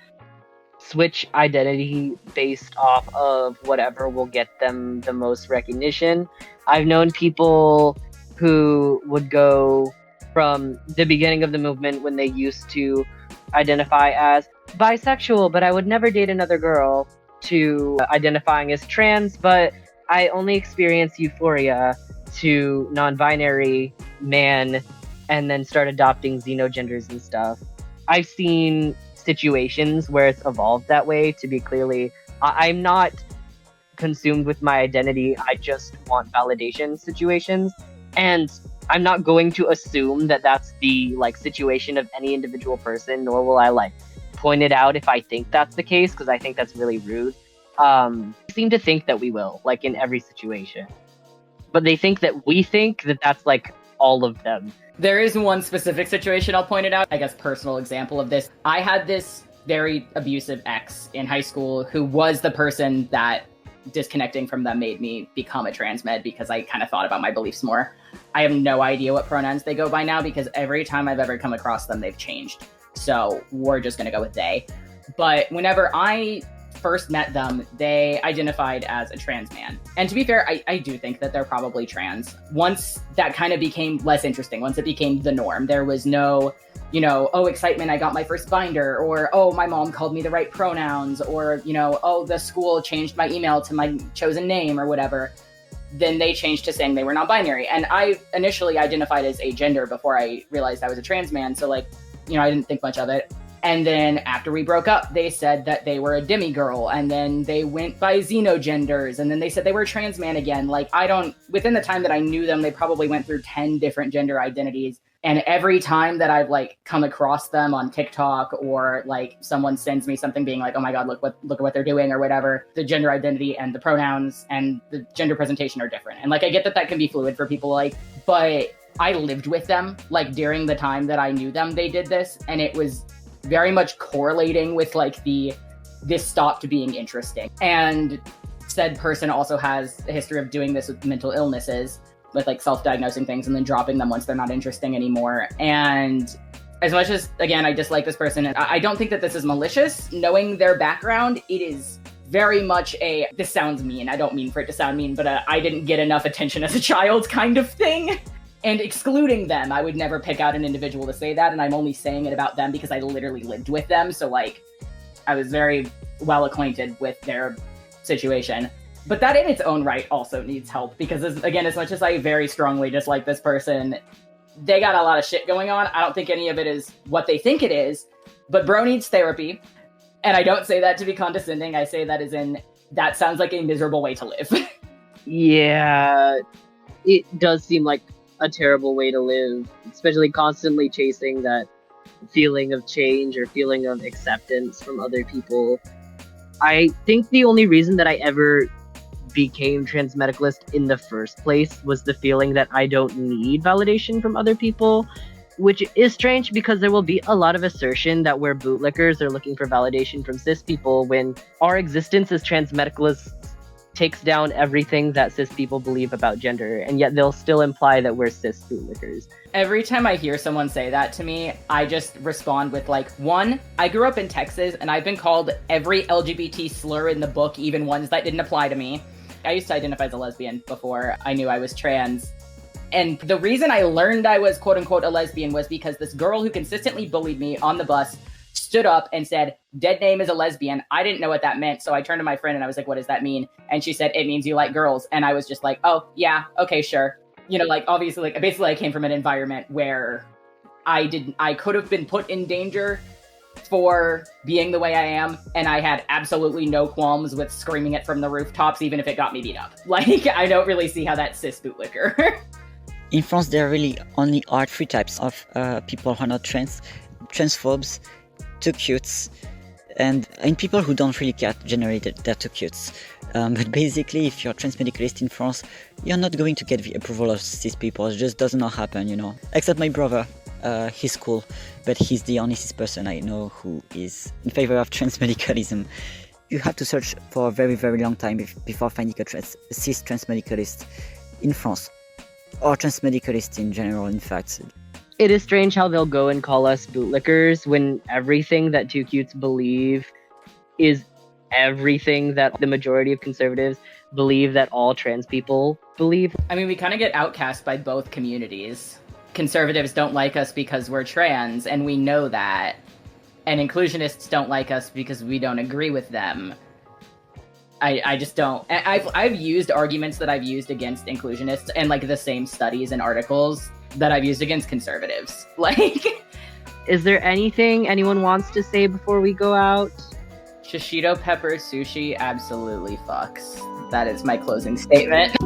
switch identity based off of whatever will get them the most recognition. I've known people who would go from the beginning of the movement when they used to identify as bisexual, but I would never date another girl, to identifying as trans, but I only experience euphoria, to non-binary man, and then start adopting xenogenders and stuff. I've seen situations where it's evolved that way. To be clearly, I'm not consumed with my identity. I just want validation situations. And I'm not going to assume that that's the like situation of any individual person, nor will I like point it out if I think that's the case, because I think that's really rude. I seem to think that we will, like in every situation. But they think that we think that that's like all of them. There is one specific situation I'll point it out. I guess personal example of this. I had this very abusive ex in high school who was the person that disconnecting from them made me become a transmed because I kind of thought about my beliefs more. I have no idea what pronouns they go by now because every time I've ever come across them, they've changed. So we're just going to go with they. But whenever I first met them, they identified as a trans man. And to be fair, I do think that they're probably trans. Once that kind of became less interesting, once it became the norm, there was no, oh, excitement, I got my first binder, or, oh, my mom called me the right pronouns, or, oh, the school changed my email to my chosen name or whatever. Then they changed to saying they were non-binary. And I initially identified as agender before I realized I was a trans man. So like, I didn't think much of it. And then after we broke up, they said that they were a demigirl, and then they went by xenogenders, and then they said they were a trans man again. Like, within the time that I knew them, they probably went through 10 different gender identities. And every time that I've like come across them on TikTok, or like someone sends me something being like, oh my God, look at what they're doing or whatever, the gender identity and the pronouns and the gender presentation are different. And like, I get that can be fluid for people, like, but I lived with them, like during the time that I knew them, they did this. And it was very much correlating with like this stopped being interesting. And said person also has a history of doing this with mental illnesses, with like self-diagnosing things and then dropping them once they're not interesting anymore. And as much as, again, I dislike this person, I don't think that this is malicious. Knowing their background, it is very much this sounds mean, I don't mean for it to sound mean, but I didn't get enough attention as a child kind of thing. And excluding them, I would never pick out an individual to say that, and I'm only saying it about them because I literally lived with them, so like, I was very well acquainted with their situation. But that in its own right also needs help, because as much as I very strongly dislike this person, they got a lot of shit going on. I don't think any of it is what they think it is, but bro needs therapy. And I don't say that to be condescending, I say that as in, that sounds like a miserable way to live. Yeah, it does seem like a terrible way to live, especially constantly chasing that feeling of change or feeling of acceptance from other people. I think the only reason that I ever became transmedicalist in the first place was the feeling that I don't need validation from other people, which is strange because there will be a lot of assertion that we're bootlickers or looking for validation from cis people when our existence as transmedicalists takes down everything that cis people believe about gender, and yet they'll still imply that we're cis bootlickers. Every time I hear someone say that to me, I just respond with like, one, I grew up in Texas and I've been called every LGBT slur in the book, even ones that didn't apply to me. I used to identify as a lesbian before I knew I was trans. And the reason I learned I was quote unquote a lesbian was because this girl who consistently bullied me on the bus stood up and said, dead name is a lesbian. I didn't know what that meant. So I turned to my friend and I was like, what does that mean? And she said, it means you like girls. And I was just like, oh yeah, okay, sure. You know, like obviously, like basically I came from an environment where I could have been put in danger for being the way I am. And I had absolutely no qualms with screaming it from the rooftops, even if it got me beat up. Like, I don't really see how that's cis bootlicker. In France, there really only are three types of people who are not trans: transphobes, too cutes, and people who don't really care generated they're too cutes. But basically, if you're a transmedicalist in France, you're not going to get the approval of cis people. It just does not happen, you know. Except my brother, he's cool, but he's the only cis person I know who is in favor of transmedicalism. You have to search for a very, very long time before finding a cis transmedicalist in France, or transmedicalist in general, in fact. It is strange how they'll go and call us bootlickers when everything that Two Cutes believe is everything that the majority of conservatives believe that all trans people believe. I mean, we kind of get outcast by both communities. Conservatives don't like us because we're trans, and we know that. And inclusionists don't like us because we don't agree with them. I just don't. I've used arguments that I've used against inclusionists and like the same studies and articles that I've used against conservatives. Like, is there anything anyone wants to say before we go out? Shishito pepper sushi absolutely fucks. That is my closing statement.